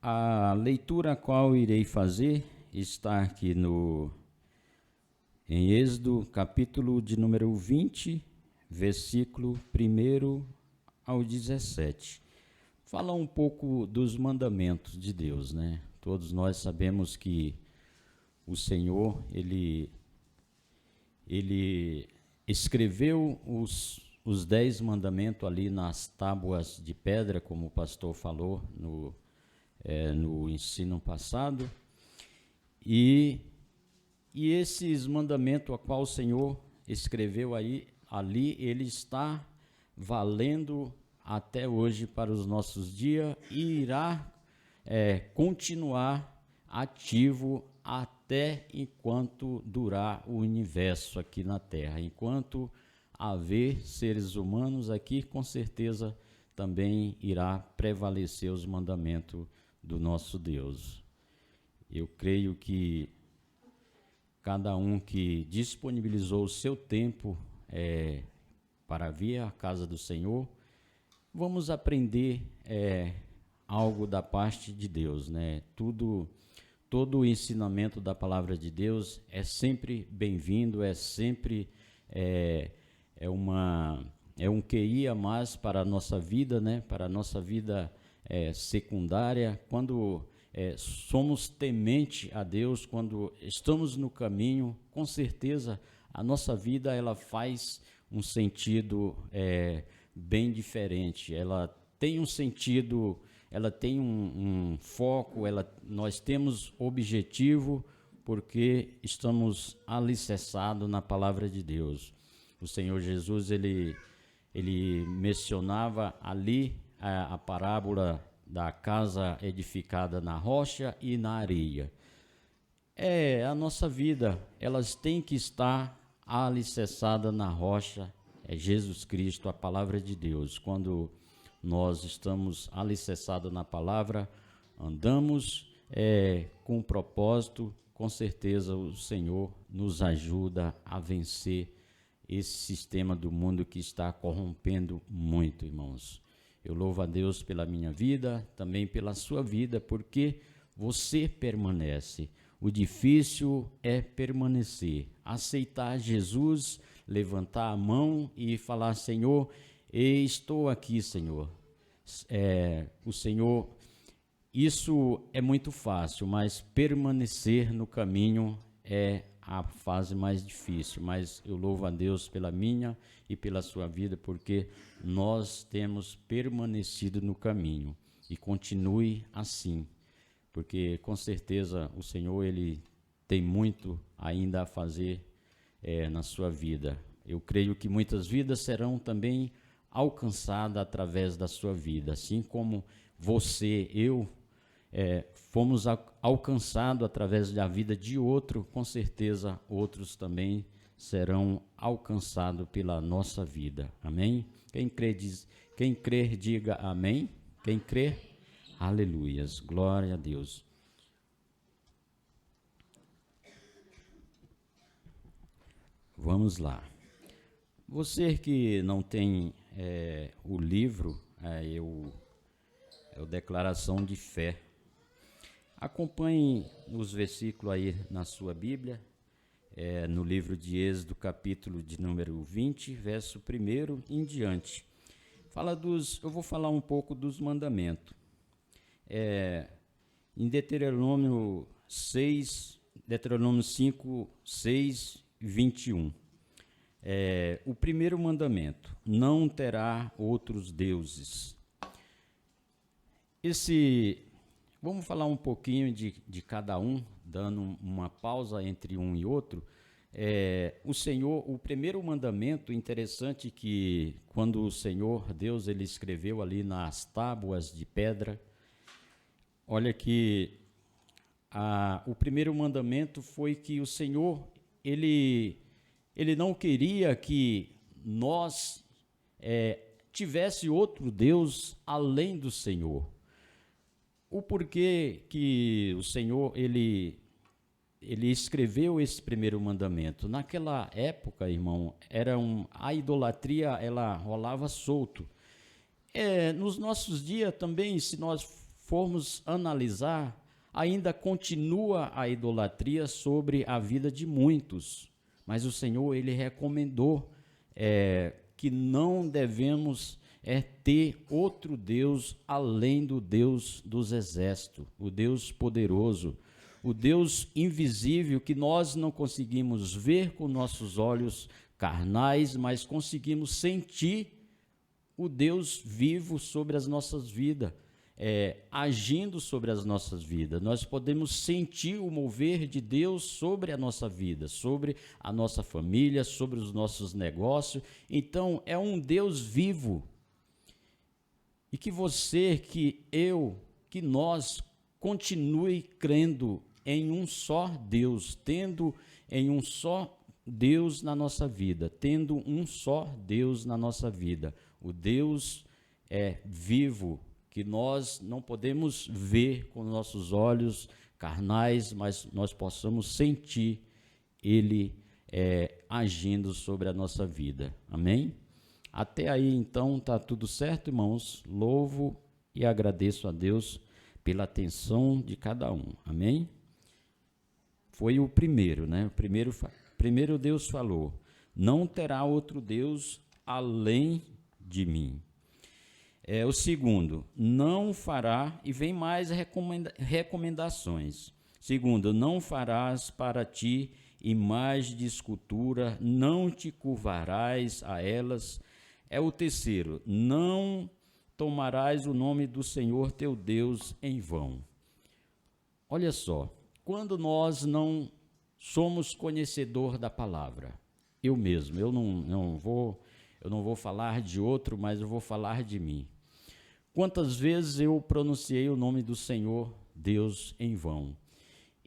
A leitura a qual irei fazer está aqui em Êxodo, capítulo de número 20, versículo 1 ao 17. Fala um pouco dos mandamentos de Deus, né? Todos nós sabemos que o Senhor, ele escreveu os 10 mandamentos ali nas tábuas de pedra, como o pastor falou no ensino passado, e esses mandamentos a qual o Senhor escreveu ali, ele está valendo até hoje para os nossos dias e irá continuar ativo até enquanto durar o universo aqui na Terra. Enquanto haver seres humanos aqui, com certeza também irá prevalecer os mandamentos do nosso Deus. Eu creio que cada um que disponibilizou o seu tempo para vir à casa do Senhor, vamos aprender algo da parte de Deus, né? Todo o ensinamento da palavra de Deus é sempre bem-vindo, é sempre um QI a mais para a nossa vida, né? Para a nossa vida secundária. Quando somos temente a Deus, quando estamos no caminho, com certeza a nossa vida ela faz um sentido bem diferente. Ela tem um sentido, ela tem um foco, nós temos objetivo, porque estamos alicerçados na palavra de Deus. O Senhor Jesus, ele mencionava ali a parábola da casa edificada na rocha e na areia. A nossa vida, elas têm que estar alicerçada na rocha, Jesus Cristo, a palavra de Deus. Quando nós estamos alicerçados na palavra, andamos com um propósito, com certeza o Senhor nos ajuda a vencer esse sistema do mundo que está corrompendo muito, irmãos. Eu louvo a Deus pela minha vida, também pela sua vida, porque você permanece. O difícil é permanecer, aceitar Jesus, levantar a mão e falar: Senhor, estou aqui, Senhor. O Senhor, isso é muito fácil, mas permanecer no caminho é a fase mais difícil. Mas eu louvo a Deus pela minha e pela sua vida, porque nós temos permanecido no caminho, e continue assim, porque com certeza o Senhor, ele tem muito ainda a fazer na sua vida. Eu creio que muitas vidas serão também alcançadas através da sua vida, assim como você, eu, fomos alcançados através da vida de outro, com certeza outros também serão alcançados pela nossa vida. Amém? Quem crer, diga amém. Quem crer, aleluias, glória a Deus. Vamos lá. Você que não tem o livro, é o Declaração de Fé, acompanhe os versículos aí na sua Bíblia, no livro de Êxodo, capítulo de número 20, verso 1 em diante. Eu vou falar um pouco dos mandamentos. Em Deuteronômio 5, 6, 21. O primeiro mandamento: não terá outros deuses. Vamos falar um pouquinho de cada um, dando uma pausa entre um e outro. O primeiro mandamento, interessante que quando o Senhor Deus, ele escreveu ali nas tábuas de pedra, olha que o primeiro mandamento foi que o Senhor, ele não queria que nós tivesse outro Deus além do Senhor. O porquê que o Senhor, ele escreveu esse primeiro mandamento? Naquela época, irmão, a idolatria, ela rolava solto. Nos nossos dias também, se nós formos analisar, ainda continua a idolatria sobre a vida de muitos. Mas o Senhor, Ele recomendou que não devemos ter outro Deus além do Deus dos exércitos, o Deus poderoso, o Deus invisível que nós não conseguimos ver com nossos olhos carnais, mas conseguimos sentir o Deus vivo sobre as nossas vidas, agindo sobre as nossas vidas. Nós podemos sentir o mover de Deus sobre a nossa vida, sobre a nossa família, sobre os nossos negócios. Então, é um Deus vivo. E que você, que eu, que nós continue crendo em um só Deus, tendo em um só Deus na nossa vida, tendo um só Deus na nossa vida. O Deus vivo, que nós não podemos ver com nossos olhos carnais, mas nós possamos sentir Ele agindo sobre a nossa vida. Amém? Até aí, então, está tudo certo, irmãos? Louvo e agradeço a Deus pela atenção de cada um. Amém? Foi o primeiro, né? Primeiro Deus falou, não terá outro Deus além de mim. O segundo, não fará, e vem mais recomendações. Segundo, não farás para ti imagem de escultura, não te curvarás a elas. O terceiro, não tomarás o nome do Senhor teu Deus em vão. Olha só, quando nós não somos conhecedor da palavra, eu mesmo, eu não vou falar de outro, mas eu vou falar de mim. Quantas vezes eu pronunciei o nome do Senhor Deus em vão?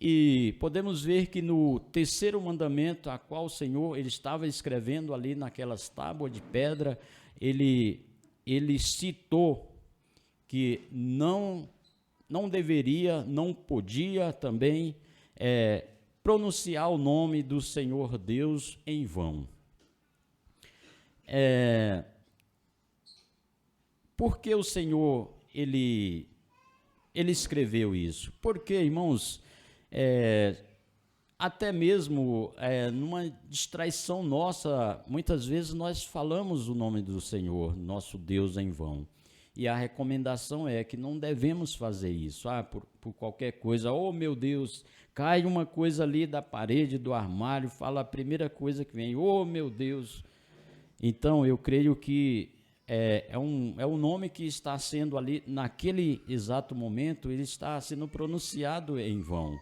E podemos ver que no terceiro mandamento, a qual o Senhor ele estava escrevendo ali naquelas tábuas de pedra, ele citou que não deveria, não podia também pronunciar o nome do Senhor Deus em vão. Por que o Senhor ele escreveu isso? Porque, irmãos, até mesmo numa distraição nossa, muitas vezes nós falamos o nome do Senhor, nosso Deus, em vão. E a recomendação é que não devemos fazer isso. Por qualquer coisa, oh meu Deus, cai uma coisa ali da parede, do armário, fala a primeira coisa que vem, oh meu Deus. Então, eu creio que é um nome que está sendo ali, naquele exato momento, ele está sendo pronunciado em vão.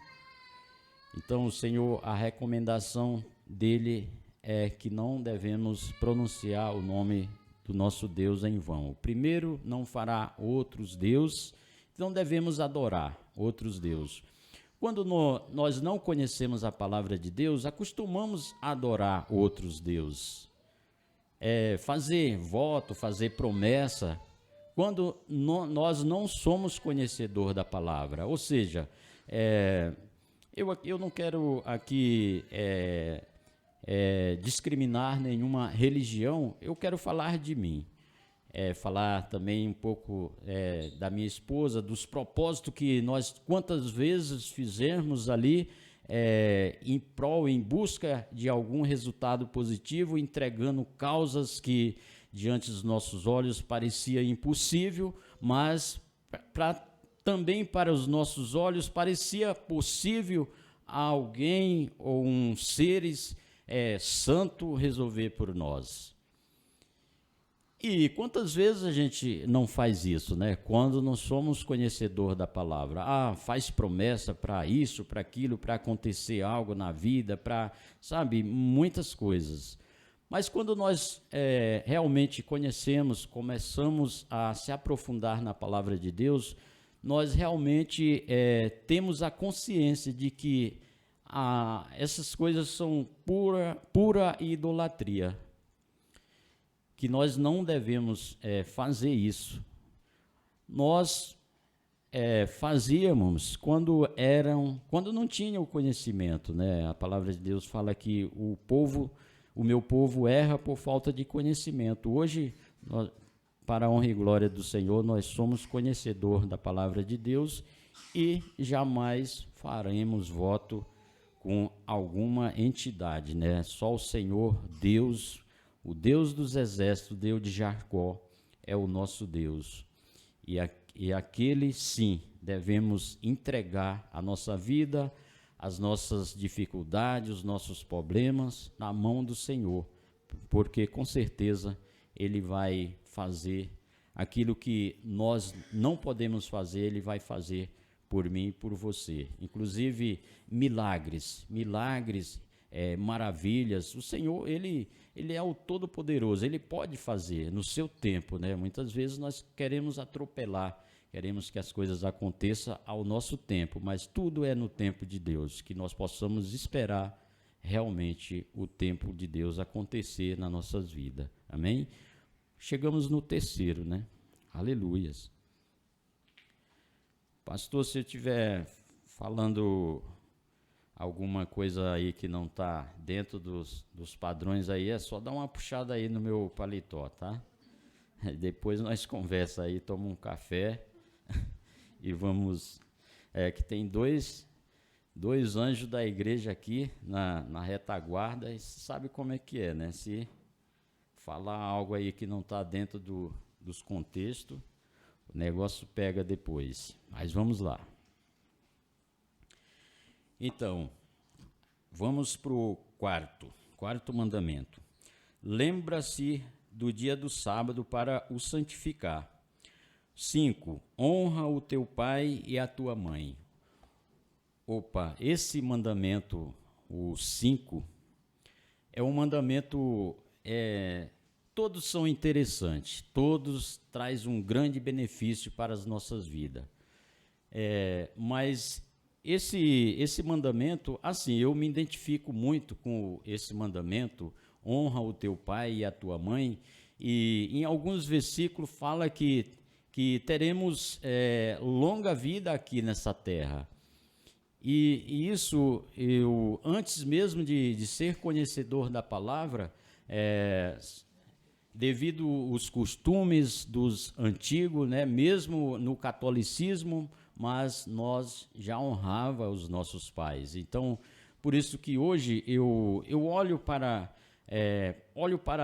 Então, o Senhor, a recomendação dele é que não devemos pronunciar o nome do nosso Deus em vão. Primeiro, não fará outros deuses, não devemos adorar outros deuses. Quando nós não conhecemos a palavra de Deus, acostumamos a adorar outros deuses. Fazer voto, fazer promessa, quando nós não somos conhecedor da palavra. Ou seja, eu não quero aqui discriminar nenhuma religião, eu quero falar de mim. Falar também um pouco da minha esposa, dos propósitos que nós quantas vezes fizermos ali em busca de algum resultado positivo, entregando causas que diante dos nossos olhos parecia impossível, mas também para os nossos olhos parecia possível a alguém ou seres santo resolver por nós. E quantas vezes a gente não faz isso, né? Quando não somos conhecedor da palavra. Faz promessa para isso, para aquilo, para acontecer algo na vida, para, muitas coisas. Mas quando nós realmente conhecemos, começamos a se aprofundar na palavra de Deus, nós realmente temos a consciência de que essas coisas são pura idolatria. Que nós não devemos fazer isso. Nós fazíamos quando não tinha o conhecimento, né? A palavra de Deus fala que o meu povo erra por falta de conhecimento. Hoje para a honra e glória do Senhor, nós somos conhecedor da palavra de Deus e jamais faremos voto com alguma entidade, né? Só o Senhor Deus, o Deus dos exércitos, o Deus de Jacó, é o nosso Deus. E aquele sim, devemos entregar a nossa vida, as nossas dificuldades, os nossos problemas na mão do Senhor, porque com certeza Ele vai fazer aquilo que nós não podemos fazer, Ele vai fazer por mim e por você. Inclusive milagres, maravilhas. O Senhor, Ele é o Todo-Poderoso, Ele pode fazer no seu tempo, né? Muitas vezes nós queremos atropelar, queremos que as coisas aconteçam ao nosso tempo, mas tudo é no tempo de Deus, que nós possamos esperar realmente o tempo de Deus acontecer nas nossas vidas. Amém? Chegamos no terceiro, né? Aleluias. Pastor, se eu estiver falando alguma coisa aí que não está dentro dos padrões aí, é só dar uma puxada aí no meu paletó, tá? Depois nós conversa aí, toma um café e vamos... que tem dois anjos da igreja aqui na retaguarda, e você sabe como é que é, né? Se falar algo aí que não está dentro dos contextos, o negócio pega depois. Mas vamos lá. Então, vamos para o quarto mandamento. Lembra-se do dia do sábado para o santificar. 5. Honra o teu pai e a tua mãe. Esse mandamento, o 5, é um mandamento, todos são interessantes, todos trazem um grande benefício para as nossas vidas. Mas esse mandamento, assim, eu me identifico muito com esse mandamento, honra o teu pai e a tua mãe, e em alguns versículos fala que teremos longa vida aqui nessa terra. E isso, eu, antes mesmo de ser conhecedor da palavra, devido aos costumes dos antigos, né, mesmo no catolicismo, mas nós já honrava os nossos pais. Então, por isso que hoje eu olho para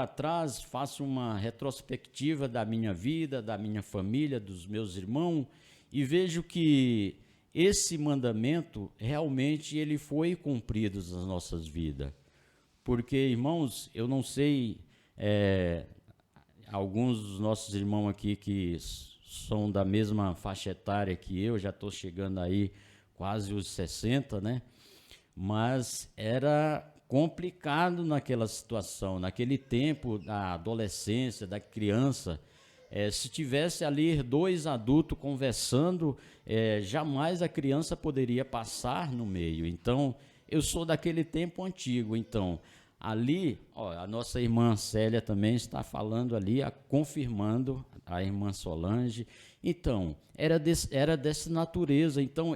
trás, faço uma retrospectiva da minha vida, da minha família, dos meus irmãos, e vejo que esse mandamento, realmente, ele foi cumprido nas nossas vidas. Porque, irmãos, eu não sei, alguns dos nossos irmãos aqui que são da mesma faixa etária que eu, já estou chegando aí quase os 60, né? Mas era complicado naquela situação, naquele tempo da adolescência, da criança. Se tivesse ali dois adultos conversando, jamais a criança poderia passar no meio. Então, eu sou daquele tempo antigo. Então, ali, a nossa irmã Célia também está falando ali, confirmando a irmã Solange. Então, era dessa natureza. Então,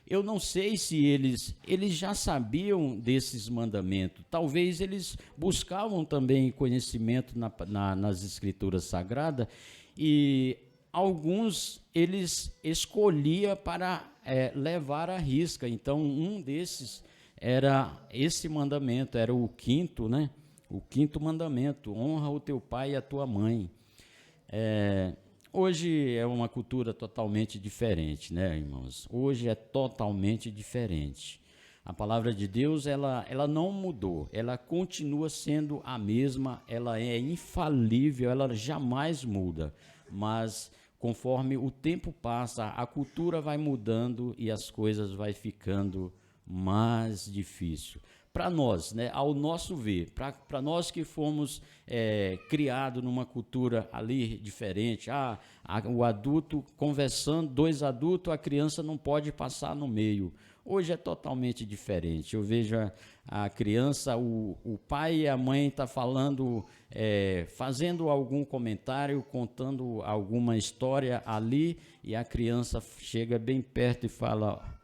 eu não sei se eles já sabiam desses mandamentos. Talvez eles buscavam também conhecimento nas Escrituras Sagradas, e alguns eles escolhiam para levar à risca. Então, um desses era esse mandamento, era o quinto, né? O quinto mandamento: honra o teu pai e a tua mãe. Hoje é uma cultura totalmente diferente, né, irmãos? Hoje é totalmente diferente. A palavra de Deus, ela não mudou, ela continua sendo a mesma, ela é infalível, ela jamais muda. Mas conforme o tempo passa, a cultura vai mudando e as coisas vai ficando mais difícil. Para nós, né, ao nosso ver, para nós que fomos criados numa cultura ali diferente, o adulto conversando, dois adultos, a criança não pode passar no meio. Hoje é totalmente diferente. Eu vejo a criança, o pai e a mãe estão falando, fazendo algum comentário, contando alguma história ali, e a criança chega bem perto e fala: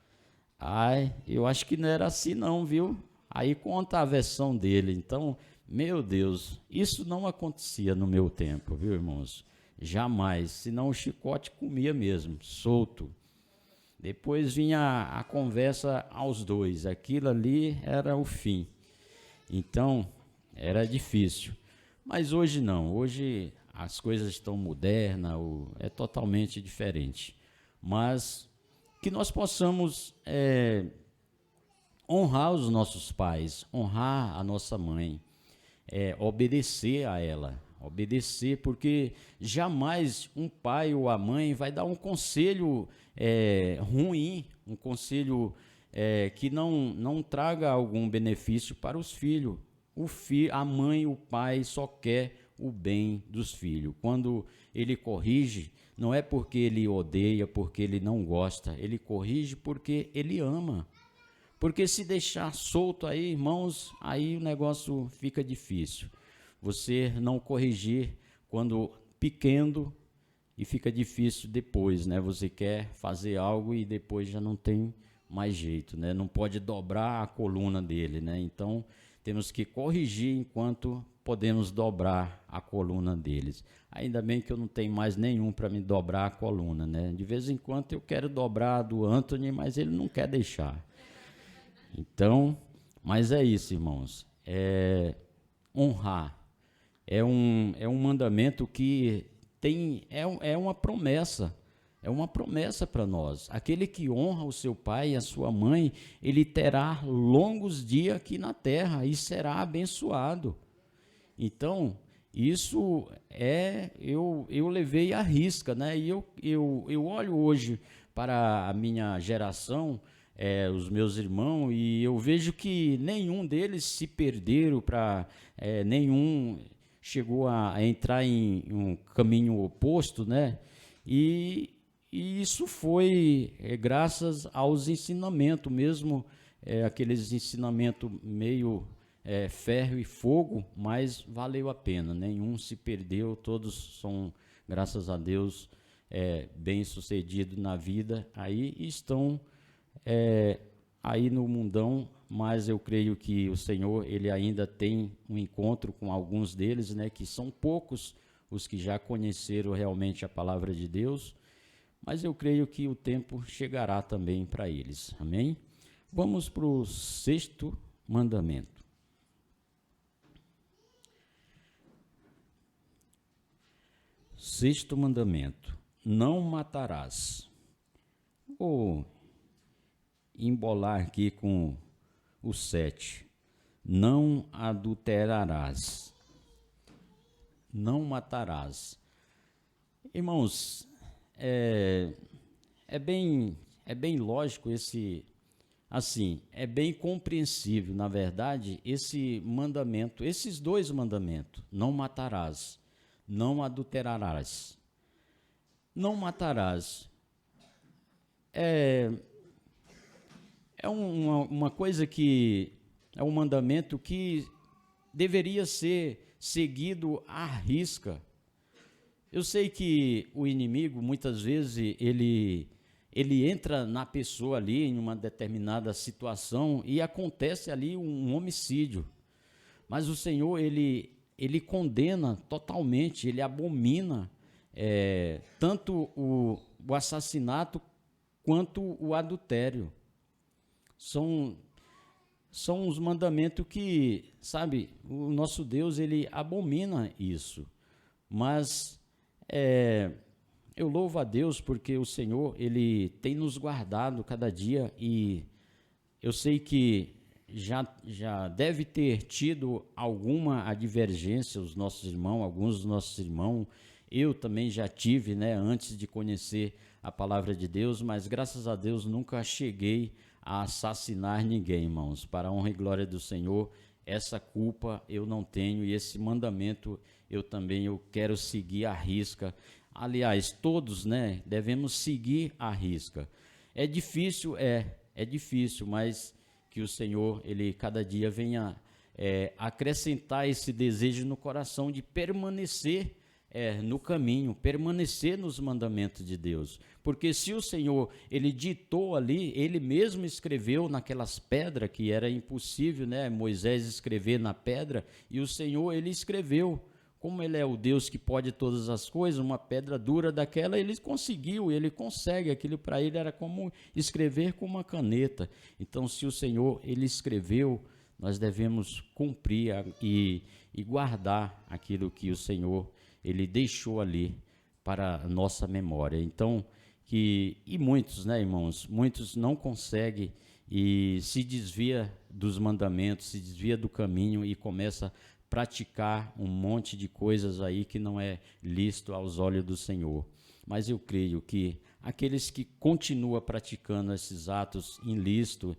eu acho que não era assim não, viu? Aí conta a versão dele. Então, meu Deus, isso não acontecia no meu tempo, viu, irmãos? jamais, senão o chicote comia mesmo, solto. Depois vinha a conversa aos dois, aquilo ali era o fim. Então, era difícil. Mas hoje não, hoje as coisas estão modernas, é totalmente diferente. Mas que nós possamos honrar os nossos pais, honrar a nossa mãe, obedecer a ela, obedecer, porque jamais um pai ou a mãe vai dar um conselho ruim, um conselho que não traga algum benefício para os filhos. A mãe, o pai só quer o bem dos filhos. Quando ele corrige, não é porque ele odeia, porque ele não gosta, ele corrige porque ele ama. Porque se deixar solto aí, irmãos, aí o negócio fica difícil. Você não corrigir quando pequeno e fica difícil depois, né? Você quer fazer algo e depois já não tem mais jeito, né? Não pode dobrar a coluna dele, né? Então, temos que corrigir enquanto podemos dobrar a coluna deles. Ainda bem que eu não tenho mais nenhum para me dobrar a coluna, né? De vez em quando eu quero dobrar a do Anthony, mas ele não quer deixar. Então, mas é isso, irmãos. Honrar. É um mandamento que é uma promessa. É uma promessa para nós. Aquele que honra o seu pai e a sua mãe, ele terá longos dias aqui na terra e será abençoado. Então, isso eu levei à risca, né? E eu olho hoje para a minha geração, os meus irmãos, e eu vejo que nenhum deles se perderam nenhum chegou a entrar em um caminho oposto, né? E isso foi graças aos ensinamentos mesmo, aqueles ensinamentos meio ferro e fogo, mas valeu a pena, nenhum se perdeu, todos são, graças a Deus, bem-sucedidos na vida, aí estão aí no mundão, mas eu creio que o Senhor, ele ainda tem um encontro com alguns deles, né, que são poucos os que já conheceram realmente a palavra de Deus, mas eu creio que o tempo chegará também para eles, amém? Vamos para o 6º mandamento. Sexto mandamento: não matarás. Vou embolar aqui com o 7. Não adulterarás. Não matarás. Irmãos, é bem lógico assim, é bem compreensível, na verdade, esse mandamento, esses 2 mandamentos: não matarás, não adulterarás. Não matarás. É uma coisa que é um mandamento que deveria ser seguido à risca. Eu sei que o inimigo, muitas vezes, ele entra na pessoa ali, em uma determinada situação, e acontece ali um homicídio. Mas o Senhor, ele condena totalmente, ele abomina tanto o assassinato quanto o adultério. São os mandamentos que, sabe, o nosso Deus, ele abomina isso. Mas eu louvo a Deus porque o Senhor, ele tem nos guardado cada dia, e eu sei que já deve ter tido alguma divergência alguns dos nossos irmãos, eu também já tive, né, antes de conhecer a palavra de Deus, mas graças a Deus nunca cheguei a assassinar ninguém, irmãos. Para a honra e glória do Senhor, essa culpa eu não tenho, e esse mandamento eu quero seguir à risca. Aliás, todos, né, devemos seguir à risca. É difícil, mas que o Senhor, ele cada dia venha acrescentar esse desejo no coração de permanecer no caminho, permanecer nos mandamentos de Deus. Porque se o Senhor, ele ditou ali, ele mesmo escreveu naquelas pedras, que era impossível, né, Moisés escrever na pedra, e o Senhor, ele escreveu como ele é o Deus que pode todas as coisas, uma pedra dura daquela, ele conseguiu, ele consegue, aquilo para ele era como escrever com uma caneta. Então, se o Senhor, ele escreveu, nós devemos cumprir e guardar aquilo que o Senhor, ele deixou ali para a nossa memória. Então, e muitos, né, irmãos, muitos não conseguem e se desvia dos mandamentos, se desvia do caminho e começa a praticar um monte de coisas aí que não é lícito aos olhos do Senhor. Mas eu creio que aqueles que continuam praticando esses atos ilícitos,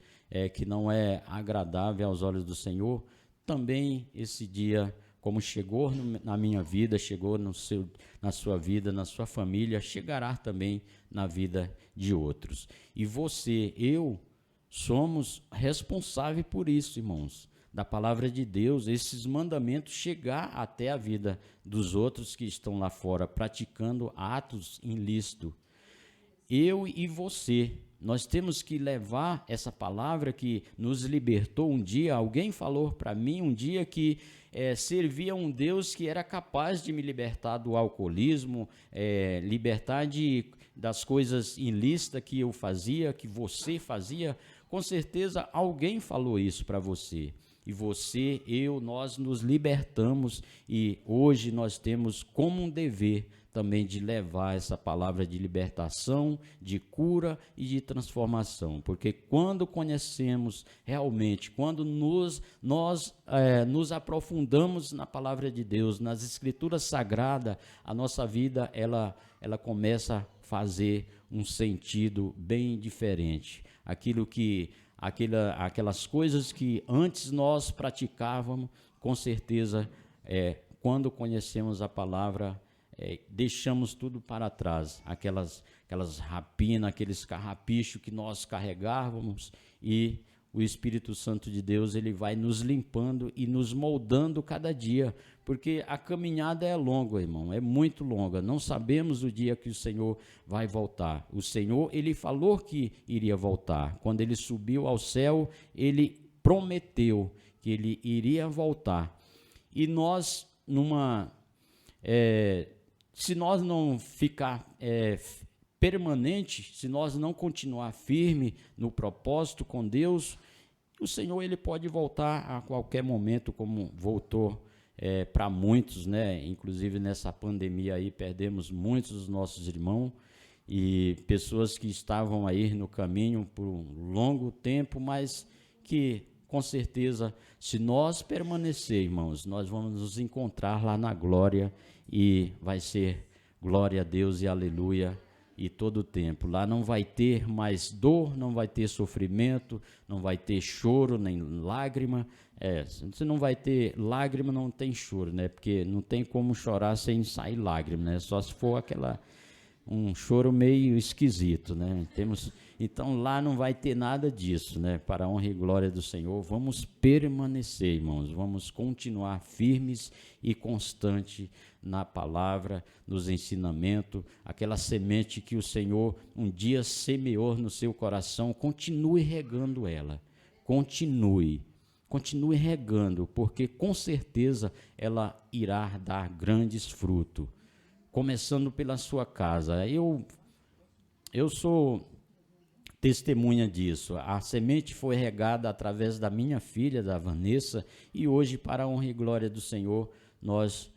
que não é agradável aos olhos do Senhor, também esse dia, como chegou na minha vida, chegou na sua vida, na sua família, chegará também na vida de outros. E você, eu, somos responsáveis por isso, irmãos, da palavra de Deus, esses mandamentos chegar até a vida dos outros que estão lá fora praticando atos ilícitos. Eu e você, nós temos que levar essa palavra que nos libertou um dia. Alguém falou para mim um dia que servia um Deus que era capaz de me libertar do alcoolismo, libertar das coisas ilícitas que eu fazia, que você fazia. Com certeza alguém falou isso para você. E você, nós nos libertamos e hoje nós temos como um dever também de levar essa palavra de libertação, de cura e de transformação. Porque quando conhecemos realmente, quando nós nos aprofundamos na palavra de Deus, nas escrituras sagradas, a nossa vida ela começa a fazer um sentido bem diferente. Aquelas coisas que antes nós praticávamos, com certeza, quando conhecemos a palavra, deixamos tudo para trás, aquelas rapinas, aqueles carrapichos que nós carregávamos, e o Espírito Santo de Deus, ele vai nos limpando e nos moldando cada dia, porque a caminhada é longa, irmão, é muito longa, não sabemos o dia que o Senhor vai voltar. O Senhor, ele falou que iria voltar, quando ele subiu ao céu, ele prometeu que ele iria voltar, e nós, se nós não ficar permanente, se nós não continuar firme no propósito com Deus, o Senhor ele pode voltar a qualquer momento, como voltou para muitos, né? Inclusive nessa pandemia aí perdemos muitos dos nossos irmãos e pessoas que estavam aí no caminho por um longo tempo, mas que com certeza, se nós permanecer, irmãos, nós vamos nos encontrar lá na glória e vai ser glória a Deus e aleluia e todo o tempo. Lá não vai ter mais dor, não vai ter sofrimento, não vai ter choro, nem lágrima. Se não vai ter lágrima, não tem choro, né? Porque não tem como chorar sem sair lágrima, né? Só se for um choro meio esquisito, né? Então lá não vai ter nada disso, né? Para a honra e glória do Senhor, vamos permanecer, irmãos, vamos continuar firmes e constantes na palavra, nos ensinamentos, aquela semente que o Senhor um dia semeou no seu coração, continue regando ela, continue regando, porque com certeza ela irá dar grandes frutos, começando pela sua casa. Eu sou testemunha disso. A semente foi regada através da minha filha, da Vanessa, e hoje, para a honra e glória do Senhor, nós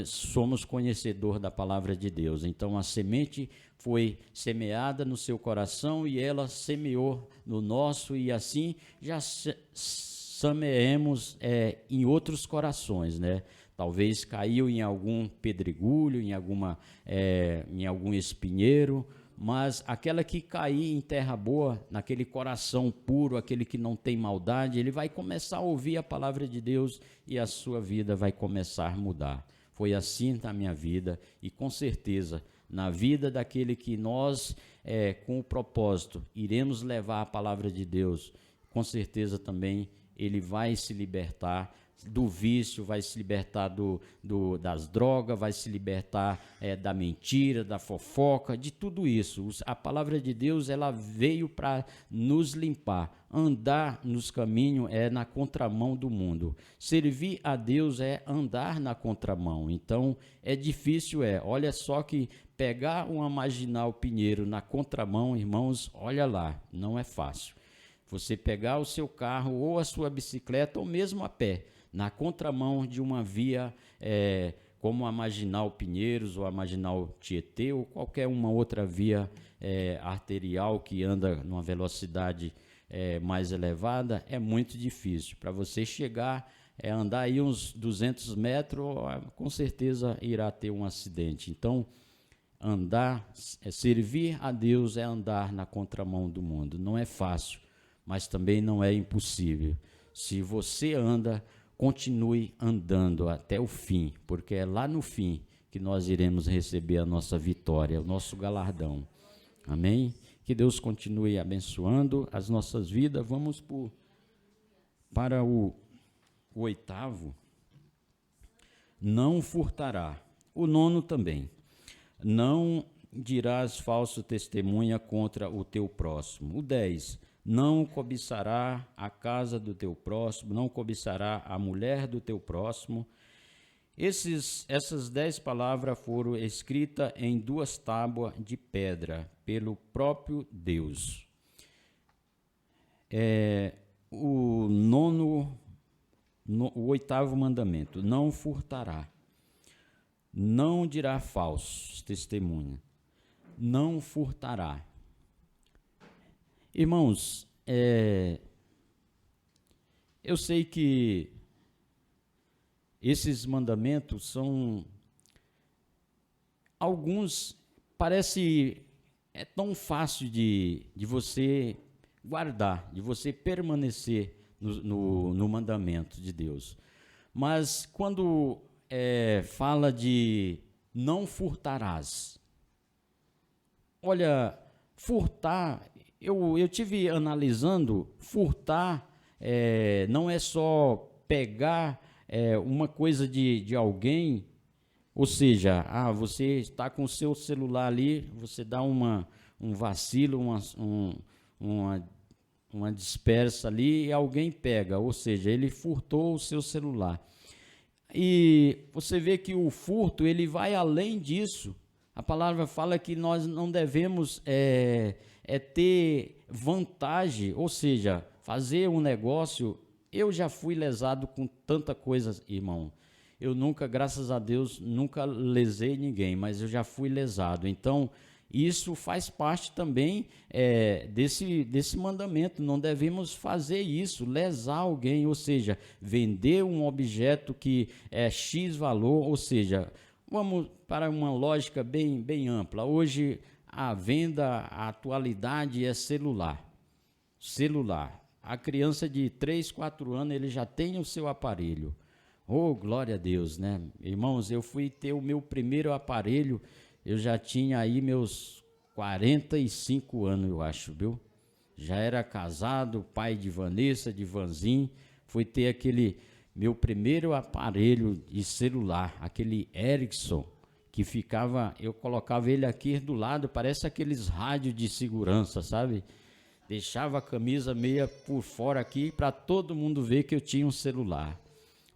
somos conhecedor da palavra de Deus. Então, a semente foi semeada no seu coração e ela semeou no nosso, e assim já semeemos em outros corações, né? Talvez caiu em algum pedregulho, em algum espinheiro, mas aquela que cair em terra boa, naquele coração puro, aquele que não tem maldade, ele vai começar a ouvir a palavra de Deus e a sua vida vai começar a mudar. Foi assim na minha vida e com certeza na vida daquele que nós, com o propósito, iremos levar a palavra de Deus, com certeza também ele vai se libertar, do vício, vai se libertar das drogas, vai se libertar da mentira, da fofoca, de tudo isso. A palavra de Deus, ela veio para nos limpar. Andar nos caminhos é na contramão do mundo. Servir a Deus é andar na contramão. Então, é difícil, olha só que pegar uma Marginal Pinheiro na contramão, irmãos, olha lá, não é fácil. Você pegar o seu carro ou a sua bicicleta ou mesmo a pé, na contramão de uma via como a Marginal Pinheiros ou a Marginal Tietê ou qualquer uma outra via arterial que anda numa velocidade mais elevada, é muito difícil. Para você chegar, andar aí uns 200 metros, com certeza irá ter um acidente. Então, servir a Deus é andar na contramão do mundo. Não é fácil, mas também não é impossível. Se você anda, continue andando até o fim, porque é lá no fim que nós iremos receber a nossa vitória, o nosso galardão. Amém? Que Deus continue abençoando as nossas vidas. Vamos para o 8º. Não furtará. O 9 também. Não dirás falso testemunha contra o teu próximo. O 10. Não cobiçará a casa do teu próximo, não cobiçará a mulher do teu próximo. Essas 10 palavras foram escritas em 2 tábuas de pedra pelo próprio Deus. O 8º mandamento: não furtará, não dirá falso testemunha, não furtará. Irmãos, eu sei que esses mandamentos são, alguns, parece, tão fácil de você guardar, de você permanecer no mandamento de Deus. Mas quando fala de não furtarás, olha, furtar, eu tive analisando, furtar não é só pegar uma coisa de alguém, ou seja, você está com o seu celular ali, você dá um vacilo, uma dispersa ali e alguém pega, ou seja, ele furtou o seu celular. E você vê que o furto, ele vai além disso. A palavra fala que nós não devemos ter vantagem, ou seja, fazer um negócio. Eu já fui lesado com tanta coisa, irmão. Eu nunca, graças a Deus, nunca lesei ninguém, mas eu já fui lesado. Então, isso faz parte também desse mandamento. Não devemos fazer isso, lesar alguém, ou seja, vender um objeto que é X valor, ou seja, vamos para uma lógica bem ampla. Hoje, a venda, a atualidade é celular. A criança de 3, 4 anos, ele já tem o seu aparelho. Oh, glória a Deus, né? Irmãos, eu fui ter o meu primeiro aparelho, eu já tinha aí meus 45 anos, eu acho, viu? Já era casado, pai de Vanessa, de Vanzin, fui ter aquele meu primeiro aparelho de celular, aquele Ericsson, que ficava, eu colocava ele aqui do lado, parece aqueles rádios de segurança, sabe? Deixava a camisa meia por fora aqui para todo mundo ver que eu tinha um celular.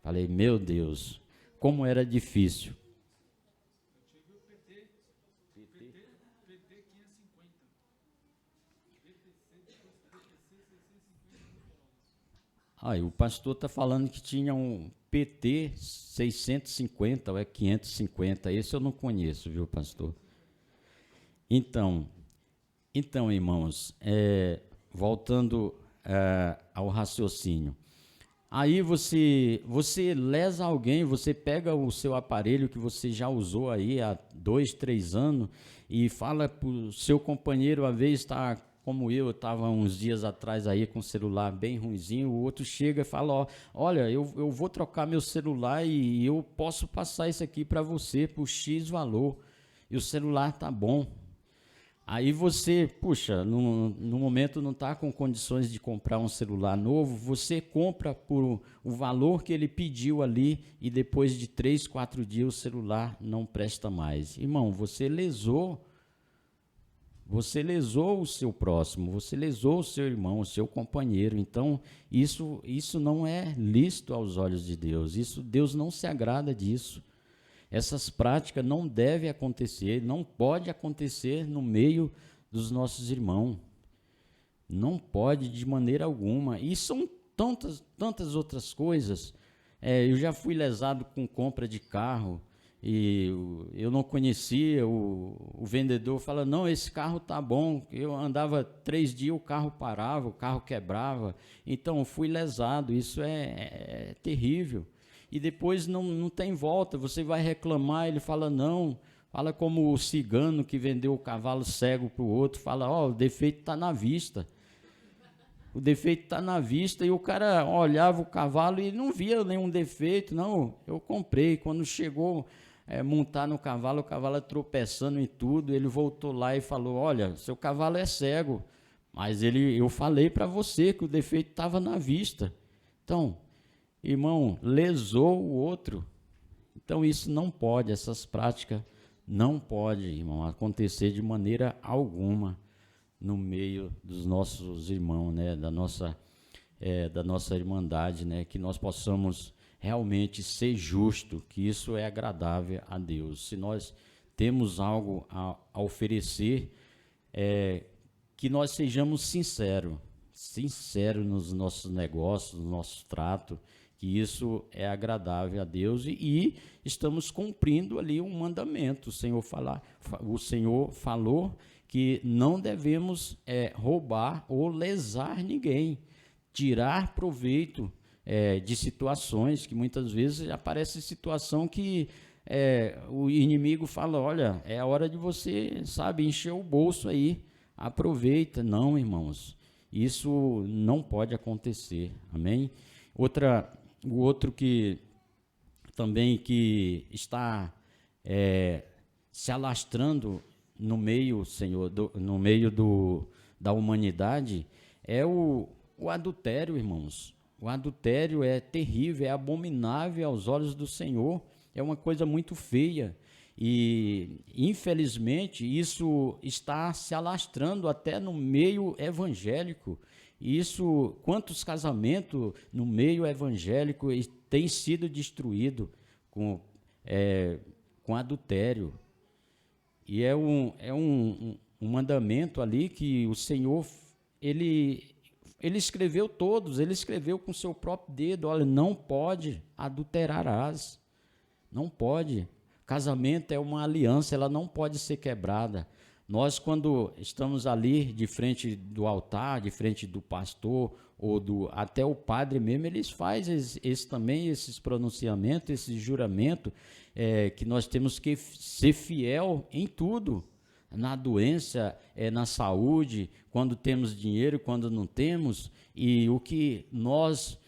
Falei, meu Deus, como era difícil. Eu tive o PT 550. O pastor está falando que tinha um PT 650 ou 550. Esse eu não conheço, viu, pastor? Então, irmãos, voltando ao raciocínio. Aí você lesa alguém, você pega o seu aparelho que você já usou aí há 2, 3 anos e fala para o seu companheiro, às vezes está como eu estava uns dias atrás aí com o celular bem ruinzinho, o outro chega e fala, olha, eu vou trocar meu celular e eu posso passar isso aqui para você por X valor, e o celular tá bom. Aí você, puxa, no momento não está com condições de comprar um celular novo, você compra por o valor que ele pediu ali e depois de 3, 4 dias o celular não presta mais. Irmão, você lesou o seu próximo, você lesou o seu irmão, o seu companheiro. Então, isso não é lícito aos olhos de Deus. Deus não se agrada disso. Essas práticas não devem acontecer, não pode acontecer no meio dos nossos irmãos. Não pode de maneira alguma. E são tantas outras coisas. Eu já fui lesado com compra de carro e eu não conhecia, o vendedor fala, não, esse carro tá bom. Eu andava 3 dias, o carro parava, o carro quebrava. Então, eu fui lesado. Isso é terrível. E depois não tem volta, você vai reclamar, ele fala não, fala como o cigano que vendeu o cavalo cego para o outro, fala, o defeito está na vista. O defeito está na vista, e o cara olhava o cavalo e não via nenhum defeito. Não, eu comprei, quando chegou montar no cavalo, o cavalo tropeçando em tudo, ele voltou lá e falou, olha, seu cavalo é cego, mas eu falei para você que o defeito estava na vista. Então, irmão, lesou o outro. Então isso não pode, essas práticas não podem, irmão, acontecer de maneira alguma no meio dos nossos irmãos, né, da nossa irmandade, né, que nós possamos realmente ser justo, que isso é agradável a Deus. Se nós temos algo a oferecer, que nós sejamos sinceros nos nossos negócios, no nosso trato, que isso é agradável a Deus e estamos cumprindo ali um mandamento. O Senhor falou que não devemos roubar ou lesar ninguém, tirar proveito de situações que muitas vezes aparece situação que o inimigo fala, olha, é a hora de você, encher o bolso aí, aproveita. Não, irmãos, isso não pode acontecer, amém? O outro que também que está se alastrando no meio, Senhor, no meio da humanidade, é o adultério, irmãos. O adultério é terrível, é abominável aos olhos do Senhor, é uma coisa muito feia. E, infelizmente, isso está se alastrando até no meio evangélico. Isso, quantos casamentos no meio evangélico têm sido destruídos com adultério. E é um mandamento ali que o Senhor, ele escreveu todos, ele escreveu com seu próprio dedo, olha, não pode adulterarás, não pode. Casamento é uma aliança, ela não pode ser quebrada. Nós, quando estamos ali de frente do altar, de frente do pastor, ou até o padre mesmo, eles fazem também esses pronunciamentos, esse juramento, que nós temos que ser fiel em tudo, na doença, na saúde, quando temos dinheiro, quando não temos, e o que nós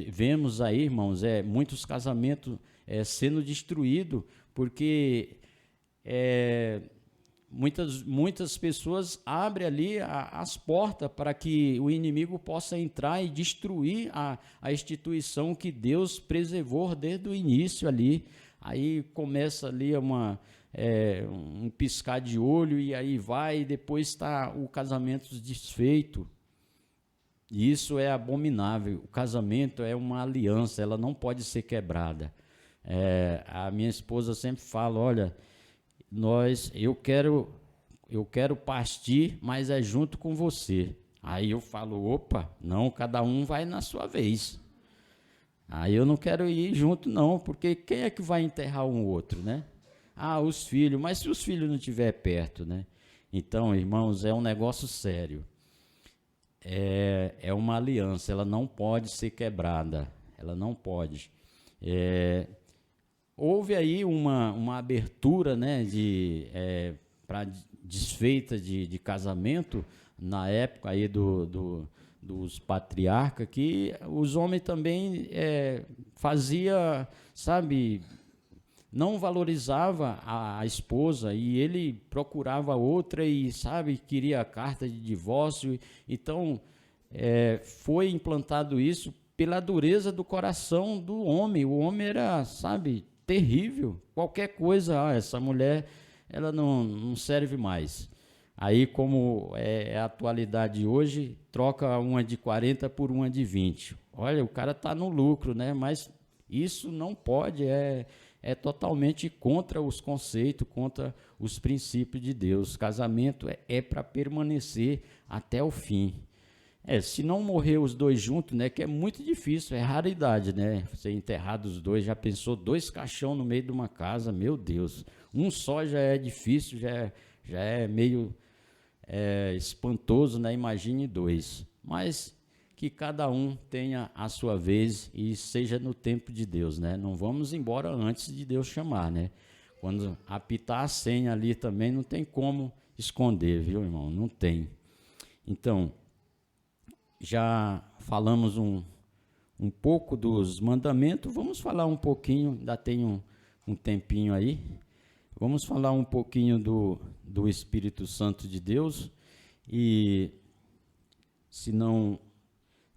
vemos aí, irmãos, muitos casamentos sendo destruídos, porque muitas pessoas abrem ali as portas para que o inimigo possa entrar e destruir a instituição que Deus preservou desde o início ali. Aí começa ali um piscar de olho e aí vai, e depois está o casamento desfeito. E isso é abominável. O casamento é uma aliança, ela não pode ser quebrada. A minha esposa sempre fala, olha, eu quero partir, mas é junto com você. Aí eu falo, opa, não, cada um vai na sua vez. Aí eu não quero ir junto não, porque quem é que vai enterrar um outro, né? Os filhos, mas se os filhos não estiverem perto, né? Então, irmãos, é um negócio sério. É uma aliança, ela não pode ser quebrada, ela não pode. Houve aí uma abertura, né, para desfeita de casamento na época aí dos patriarcas, que os homens também fazia, sabe, não valorizava a esposa e ele procurava outra e, sabe, queria a carta de divórcio. Então, foi implantado isso pela dureza do coração do homem. O homem era, sabe, terrível. Qualquer coisa, essa mulher, ela não serve mais. Aí, como é a atualidade hoje, troca uma de 40 por uma de 20. Olha, o cara está no lucro, né? Mas isso não pode, é totalmente contra os conceitos, contra os princípios de Deus. Casamento é para permanecer até o fim. Se não morrer os dois juntos, né, que é muito difícil, é raridade, né? Você enterrar os dois, já pensou 2 caixão no meio de uma casa, meu Deus. Um só já é difícil, já é meio espantoso, né? Imagine 2. Mas que cada um tenha a sua vez e seja no tempo de Deus, né? Não vamos embora antes de Deus chamar, né? Quando apitar a senha ali também não tem como esconder, viu, irmão? Não tem. Então, já falamos um pouco dos mandamentos, vamos falar um pouquinho, ainda tem um tempinho aí, vamos falar um pouquinho do Espírito Santo de Deus, e se não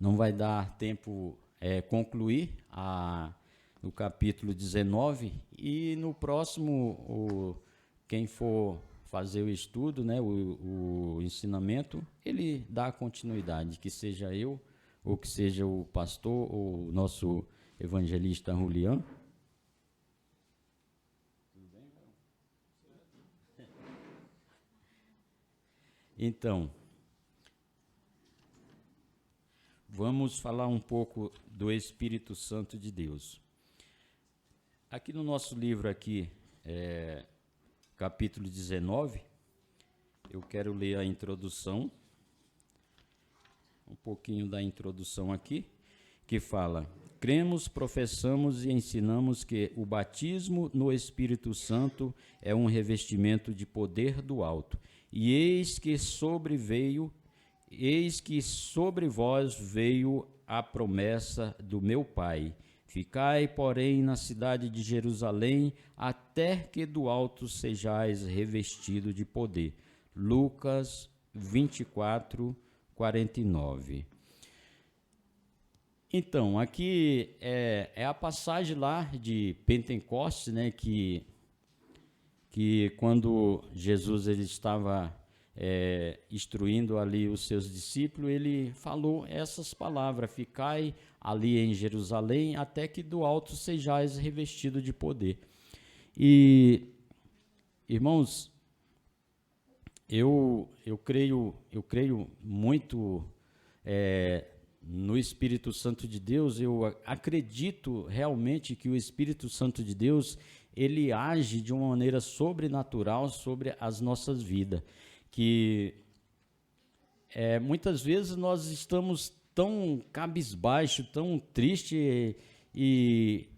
vai dar tempo concluir o capítulo 19, e no próximo, quem for fazer o estudo, né, o ensinamento, ele dá continuidade, que seja eu, ou que seja o pastor, ou o nosso evangelista Julián. Então, vamos falar um pouco do Espírito Santo de Deus. Aqui no nosso livro aqui, capítulo 19, eu quero ler a introdução, um pouquinho da introdução aqui, que fala: cremos, professamos e ensinamos que o batismo no Espírito Santo é um revestimento de poder do alto, e eis que sobre vós veio a promessa do meu Pai. Ficai, porém, na cidade de Jerusalém, até que do alto sejais revestido de poder. Lucas 24, 49. Então, aqui é a passagem lá de Pentecostes, né, que quando Jesus ele estava instruindo ali os seus discípulos, ele falou essas palavras: ficai ali em Jerusalém, até que do alto sejais revestido de poder. E, irmãos, eu creio muito no Espírito Santo de Deus. Eu acredito realmente que o Espírito Santo de Deus, ele age de uma maneira sobrenatural sobre as nossas vidas, que muitas vezes nós estamos tão cabisbaixo, tão triste, e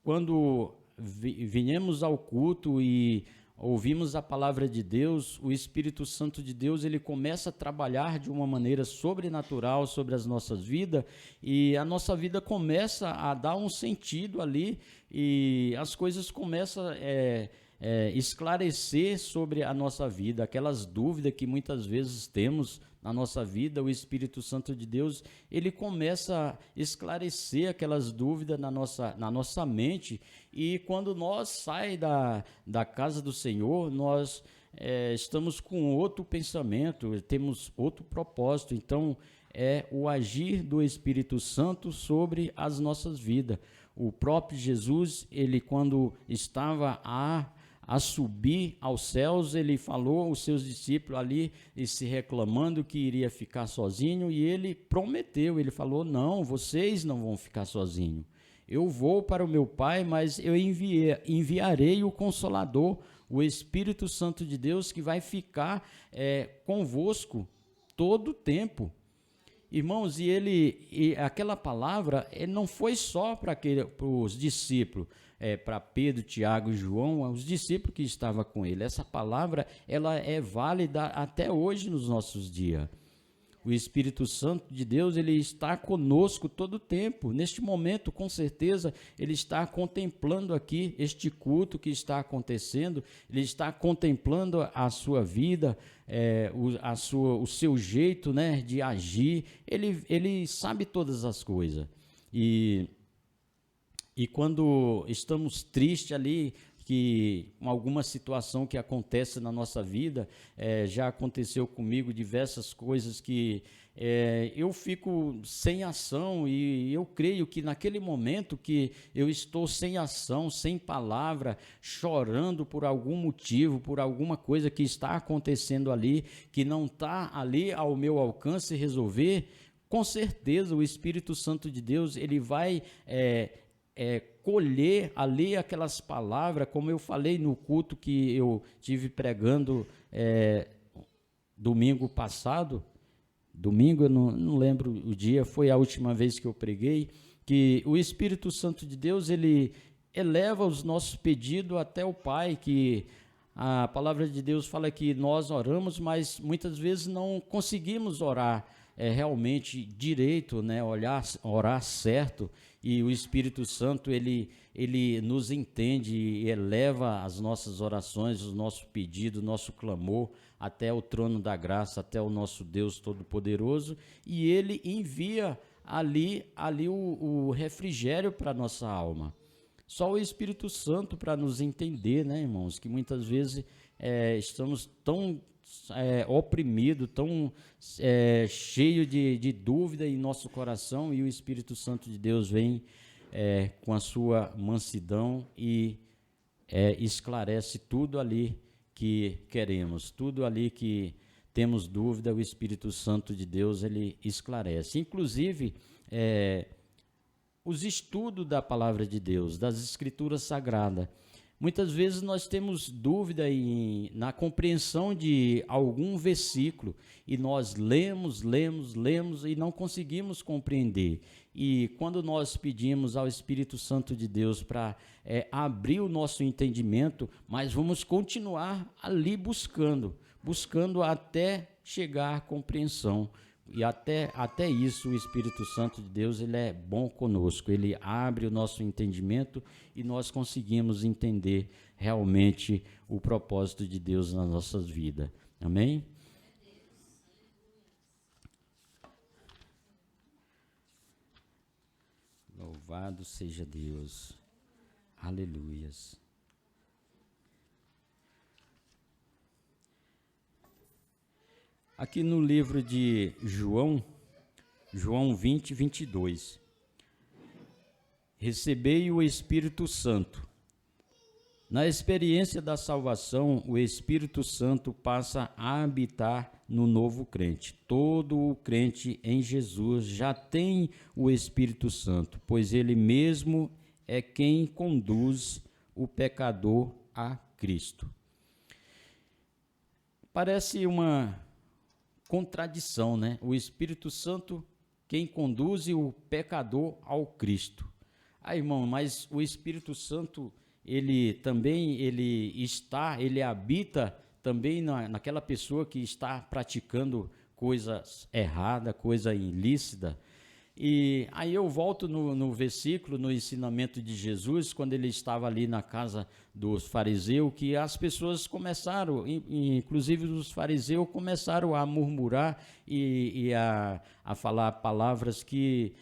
quando viemos ao culto e ouvimos a palavra de Deus, o Espírito Santo de Deus, ele começa a trabalhar de uma maneira sobrenatural sobre as nossas vidas, e a nossa vida começa a dar um sentido ali, e as coisas começam a esclarecer sobre a nossa vida, aquelas dúvidas que muitas vezes temos na nossa vida. O Espírito Santo de Deus, ele começa a esclarecer aquelas dúvidas na nossa mente, e quando nós saímos da casa do Senhor, nós estamos com outro pensamento, temos outro propósito. Então, é o agir do Espírito Santo sobre as nossas vidas. O próprio Jesus, ele quando estava a subir aos céus, ele falou aos seus discípulos ali, e se reclamando que iria ficar sozinho, e ele prometeu, ele falou: não, vocês não vão ficar sozinhos, eu vou para o meu Pai, mas eu enviarei o Consolador, o Espírito Santo de Deus, que vai ficar convosco todo o tempo. Irmãos, e aquela palavra não foi só para os discípulos, para Pedro, Tiago e João, os discípulos que estavam com ele. Essa palavra, ela é válida até hoje nos nossos dias. O Espírito Santo de Deus, ele está conosco todo o tempo. Neste momento, com certeza, ele está contemplando aqui este culto que está acontecendo, ele está contemplando a sua vida, o seu jeito, né, de agir. Ele sabe todas as coisas. E quando estamos tristes ali, que alguma situação que acontece na nossa vida, já aconteceu comigo diversas coisas que eu fico sem ação, e eu creio que naquele momento que eu estou sem ação, sem palavra, chorando por algum motivo, por alguma coisa que está acontecendo ali, que não está ali ao meu alcance resolver, com certeza o Espírito Santo de Deus, ele vai colher ali aquelas palavras, como eu falei no culto que eu tive pregando domingo passado. Domingo, eu não lembro o dia, foi a última vez que eu preguei, que o Espírito Santo de Deus, ele eleva os nossos pedidos até o Pai, que a palavra de Deus fala que nós oramos, mas muitas vezes não conseguimos orar realmente direito, né? Orar certo, e o Espírito Santo, ele nos entende e eleva as nossas orações, os nossos pedidos, o nosso clamor até o trono da graça, até o nosso Deus Todo-Poderoso, e ele envia ali o refrigério para a nossa alma. Só o Espírito Santo para nos entender, né, irmãos, que muitas vezes estamos tão oprimidos, tão cheio de dúvida em nosso coração, e o Espírito Santo de Deus vem com a sua mansidão e esclarece tudo ali que queremos, tudo ali que temos dúvida, o Espírito Santo de Deus, ele esclarece. Inclusive, os estudos da palavra de Deus, das Escrituras Sagradas. Muitas vezes nós temos dúvida na compreensão de algum versículo, e nós lemos e não conseguimos compreender. E quando nós pedimos ao Espírito Santo de Deus para abrir o nosso entendimento, mas vamos continuar ali buscando até chegar à compreensão. E até isso o Espírito Santo de Deus, ele é bom conosco, ele abre o nosso entendimento e nós conseguimos entender realmente o propósito de Deus nas nossas vidas. Amém? Louvado seja Deus. Aleluias. Aqui no livro de João 20, 22. Recebei o Espírito Santo. Na experiência da salvação, o Espírito Santo passa a habitar no novo crente. Todo o crente em Jesus já tem o Espírito Santo, pois ele mesmo é quem conduz o pecador a Cristo. Parece uma contradição, né? O Espírito Santo, quem conduz o pecador ao Cristo. Irmão, mas o Espírito Santo, ele habita também naquela pessoa que está praticando coisas erradas, coisa ilícita. E aí eu volto no versículo, no ensinamento de Jesus, quando ele estava ali na casa dos fariseus, que as pessoas começaram, inclusive os fariseus, começaram a murmurar e a falar palavras que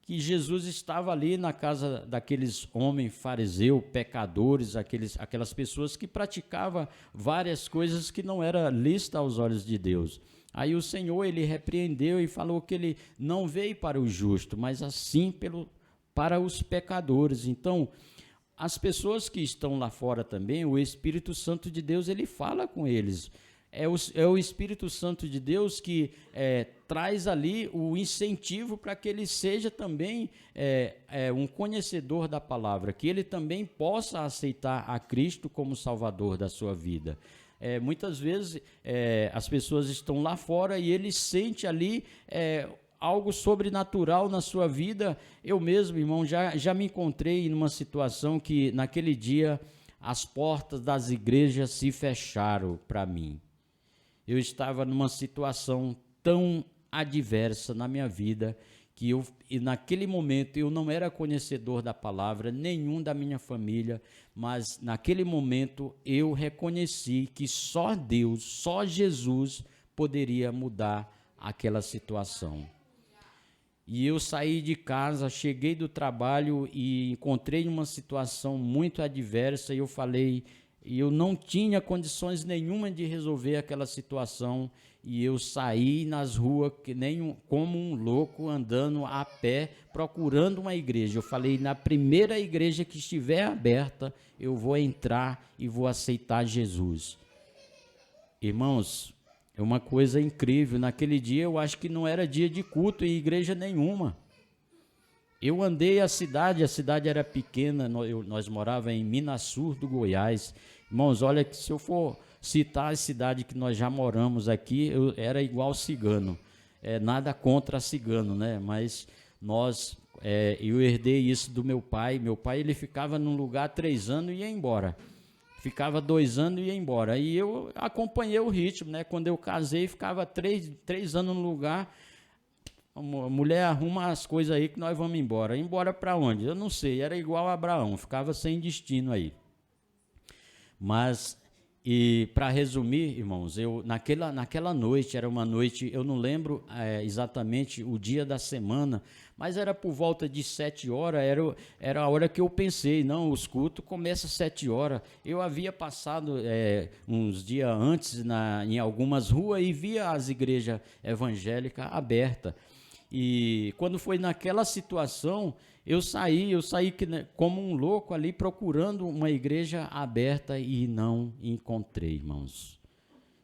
Jesus estava ali na casa daqueles homens fariseus, pecadores, aquelas pessoas que praticavam várias coisas que não eram lícitas aos olhos de Deus. Aí o Senhor, ele repreendeu e falou que ele não veio para o justo, mas assim para os pecadores. Então, as pessoas que estão lá fora também, o Espírito Santo de Deus, ele fala com eles. É o Espírito Santo de Deus que traz ali o incentivo para que ele seja também um conhecedor da palavra, que ele também possa aceitar a Cristo como Salvador da sua vida. Muitas vezes as pessoas estão lá fora e ele sente ali algo sobrenatural na sua vida. Eu mesmo, irmão, já me encontrei numa situação que naquele dia as portas das igrejas se fecharam para mim. Eu estava numa situação tão adversa na minha vida, e naquele momento eu não era conhecedor da palavra, nenhum da minha família, mas naquele momento eu reconheci que só Deus, só Jesus poderia mudar aquela situação. E eu saí de casa, cheguei do trabalho e encontrei uma situação muito adversa, e eu falei, e eu não tinha condições nenhuma de resolver aquela situação, e eu saí nas ruas como um louco, andando a pé, procurando uma igreja. Eu falei, na primeira igreja que estiver aberta, eu vou entrar e vou aceitar Jesus. Irmãos, é uma coisa incrível. Naquele dia eu acho que não era dia de culto em igreja nenhuma. Eu andei a cidade era pequena, nós morávamos em Minassur do Goiás. Irmãos, olha que se eu for citar a cidade que nós já moramos aqui, eu era igual cigano. Nada contra cigano, né? Mas eu herdei isso do meu pai. Meu pai, ele ficava num lugar 3 anos e ia embora. Ficava 2 anos e ia embora. E eu acompanhei o ritmo, né? Quando eu casei, ficava 3 anos no lugar. A mulher arruma as coisas aí que nós vamos embora. Embora para onde? Eu não sei. Era igual a Abraão, ficava sem destino aí. Mas, e para resumir, irmãos, naquela noite, era uma noite, eu não lembro exatamente o dia da semana, mas era por volta de 7 horas, era a hora que eu pensei, não, os cultos começam às 7 horas. Eu havia passado uns dias antes em algumas ruas e via as igrejas evangélicas abertas. E quando foi naquela situação, eu saí como um louco ali procurando uma igreja aberta e não encontrei, irmãos.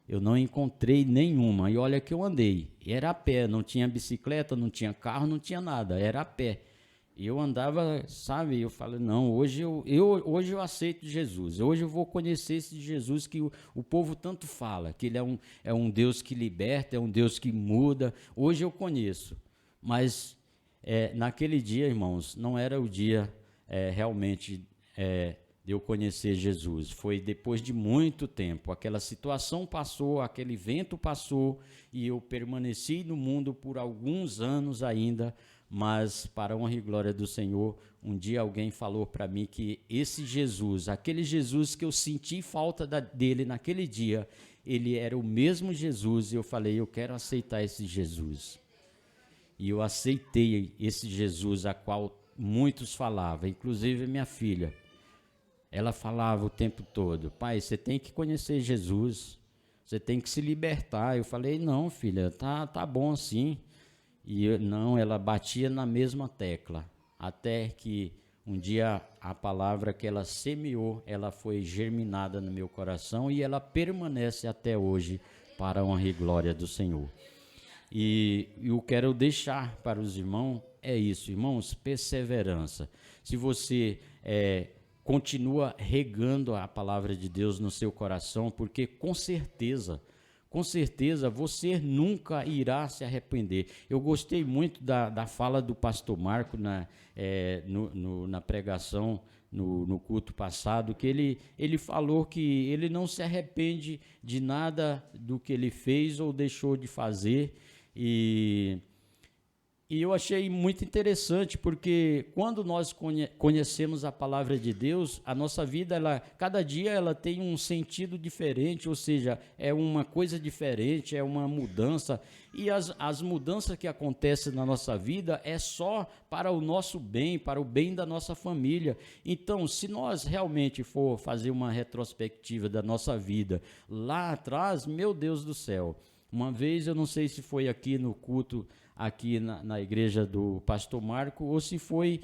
Eu não encontrei nenhuma. E olha que eu andei. Era a pé, não tinha bicicleta, não tinha carro, não tinha nada. Era a pé. E eu andava, sabe, eu falei, não, hoje eu aceito Jesus. Hoje eu vou conhecer esse Jesus que o povo tanto fala, que ele é um Deus que liberta, é um Deus que muda. Hoje eu conheço. Mas naquele dia, irmãos, não era o dia realmente de eu conhecer Jesus. Foi depois de muito tempo. Aquela situação passou, aquele vento passou, e eu permaneci no mundo por alguns anos ainda, mas para a honra e glória do Senhor, um dia alguém falou para mim que esse Jesus, aquele Jesus que eu senti falta dele naquele dia, ele era o mesmo Jesus, e eu falei, eu quero aceitar esse Jesus. E eu aceitei esse Jesus a qual muitos falavam, inclusive minha filha. Ela falava o tempo todo, pai, você tem que conhecer Jesus, você tem que se libertar. Eu falei, não, filha, tá bom assim. E não, ela batia na mesma tecla, até que um dia a palavra que ela semeou, ela foi germinada no meu coração e ela permanece até hoje para a honra e glória do Senhor. E eu quero deixar para os irmãos, isso, irmãos, perseverança. Se você continua regando a palavra de Deus no seu coração, porque com certeza você nunca irá se arrepender. Eu gostei muito da fala do pastor Marco na pregação, no culto passado, que ele falou que ele não se arrepende de nada do que ele fez ou deixou de fazer. E eu achei muito interessante, porque quando nós conhecemos a palavra de Deus, a nossa vida, cada dia ela tem um sentido diferente, ou seja, é uma coisa diferente, é uma mudança, e as mudanças que acontecem na nossa vida é só para o nosso bem, para o bem da nossa família. Então, se nós realmente for fazer uma retrospectiva da nossa vida lá atrás, meu Deus do céu, uma vez, eu não sei se foi aqui no culto, aqui na igreja do pastor Marco, ou se foi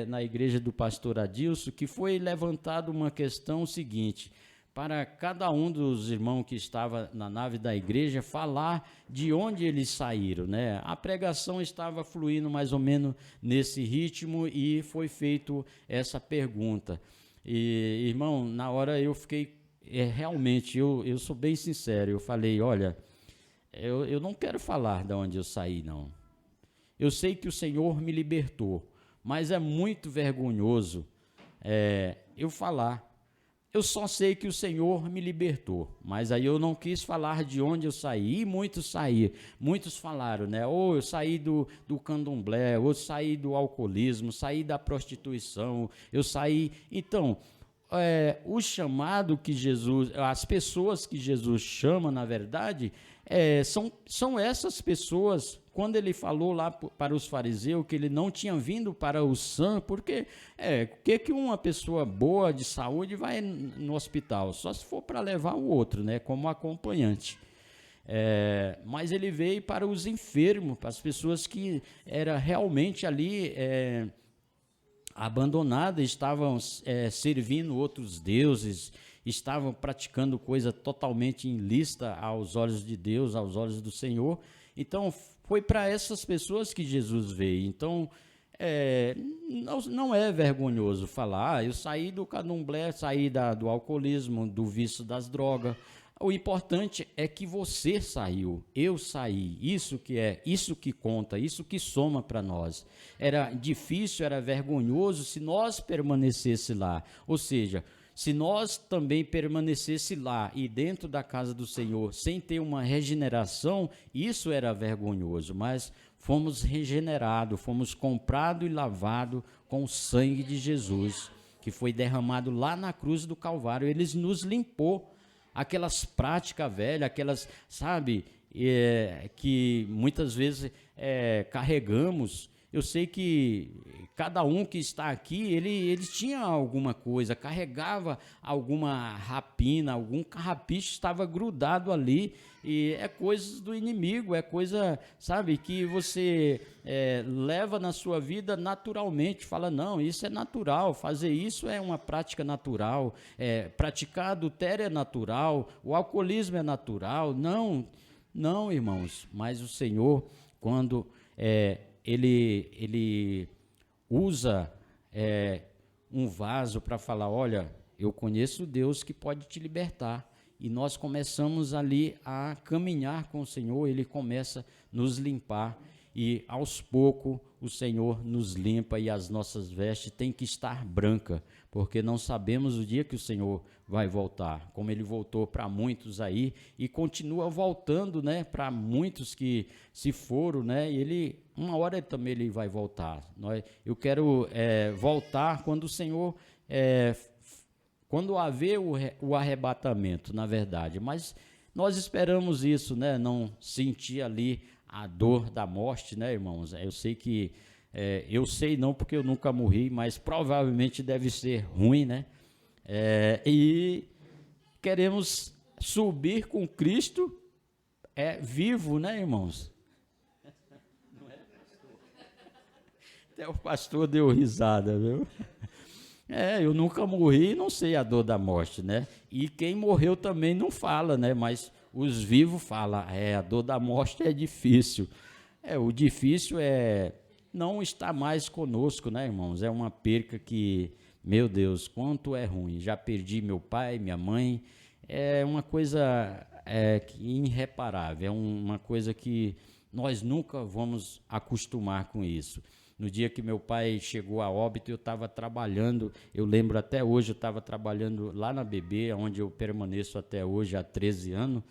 na igreja do pastor Adilson, que foi levantada uma questão seguinte, para cada um dos irmãos que estava na nave da igreja, falar de onde eles saíram, né? A pregação estava fluindo mais ou menos nesse ritmo e foi feito essa pergunta. E, irmão, na hora eu fiquei, realmente, eu sou bem sincero, eu falei, olha, eu não quero falar de onde eu saí, não. Eu sei que o Senhor me libertou, mas é muito vergonhoso eu falar. eu só sei que o Senhor me libertou, mas aí eu não quis falar de onde eu saí, e muitos falaram, né, ou eu saí do candomblé, ou eu saí do alcoolismo, saí da prostituição, eu saí, então, o chamado que Jesus, as pessoas que Jesus chama, na verdade, são essas pessoas. Quando ele falou lá para os fariseus que ele não tinha vindo para o sã, porque que uma pessoa boa de saúde vai no hospital? Só se for para levar o outro, né, como acompanhante. Mas ele veio para os enfermos, para as pessoas que era realmente ali abandonadas, estavam servindo outros deuses, estavam praticando coisa totalmente ilícita aos olhos de Deus, aos olhos do Senhor. Então, foi para essas pessoas que Jesus veio. Então, não é vergonhoso falar, eu saí do candomblé, saí do alcoolismo, do vício das drogas. O importante é que você saiu, eu saí, isso que conta, isso que soma para nós. Era difícil, era vergonhoso se nós permanecesse lá, ou seja, se nós também permanecesse lá e dentro da casa do Senhor, sem ter uma regeneração, isso era vergonhoso, mas fomos regenerados, fomos comprados e lavados com o sangue de Jesus, que foi derramado lá na cruz do Calvário. Ele nos limpou. Aquelas práticas velhas, aquelas, sabe, que muitas vezes carregamos. Eu sei que cada um que está aqui, ele tinha alguma coisa, carregava alguma rapina, algum carrapicho estava grudado ali, e é coisas do inimigo, é coisa, sabe, que você leva na sua vida naturalmente, fala, não, isso é natural, fazer isso é uma prática natural, praticar adultério é natural, o alcoolismo é natural, não, irmãos, mas o Senhor, quando ele usa um vaso para falar, olha, eu conheço Deus que pode te libertar. E nós começamos ali a caminhar com o Senhor, ele começa a nos limpar. E aos poucos o Senhor nos limpa e as nossas vestes têm que estar brancas, porque não sabemos o dia que o Senhor vai voltar, como ele voltou para muitos aí e continua voltando, né, para muitos que se foram, né, e ele, uma hora também ele vai voltar. Eu quero voltar quando o Senhor, quando haver o arrebatamento, na verdade, mas nós esperamos isso, né, não sentir ali a dor da morte, né, irmãos? Eu sei que, eu sei não porque eu nunca morri, mas provavelmente deve ser ruim, né? E queremos subir com Cristo vivo, né, irmãos? Não é, pastor? Até o pastor deu risada, viu? Eu nunca morri e não sei a dor da morte, né? E quem morreu também não fala, né? Mas os vivos falam, a dor da morte é difícil. O difícil é não estar mais conosco, né, irmãos? É uma perca que, meu Deus, quanto é ruim. Já perdi meu pai, minha mãe. É uma coisa irreparável, é uma coisa que nós nunca vamos acostumar com isso. No dia que meu pai chegou a óbito, eu estava trabalhando, eu lembro até hoje, eu estava trabalhando lá na BB, onde eu permaneço até hoje, há 13 anos,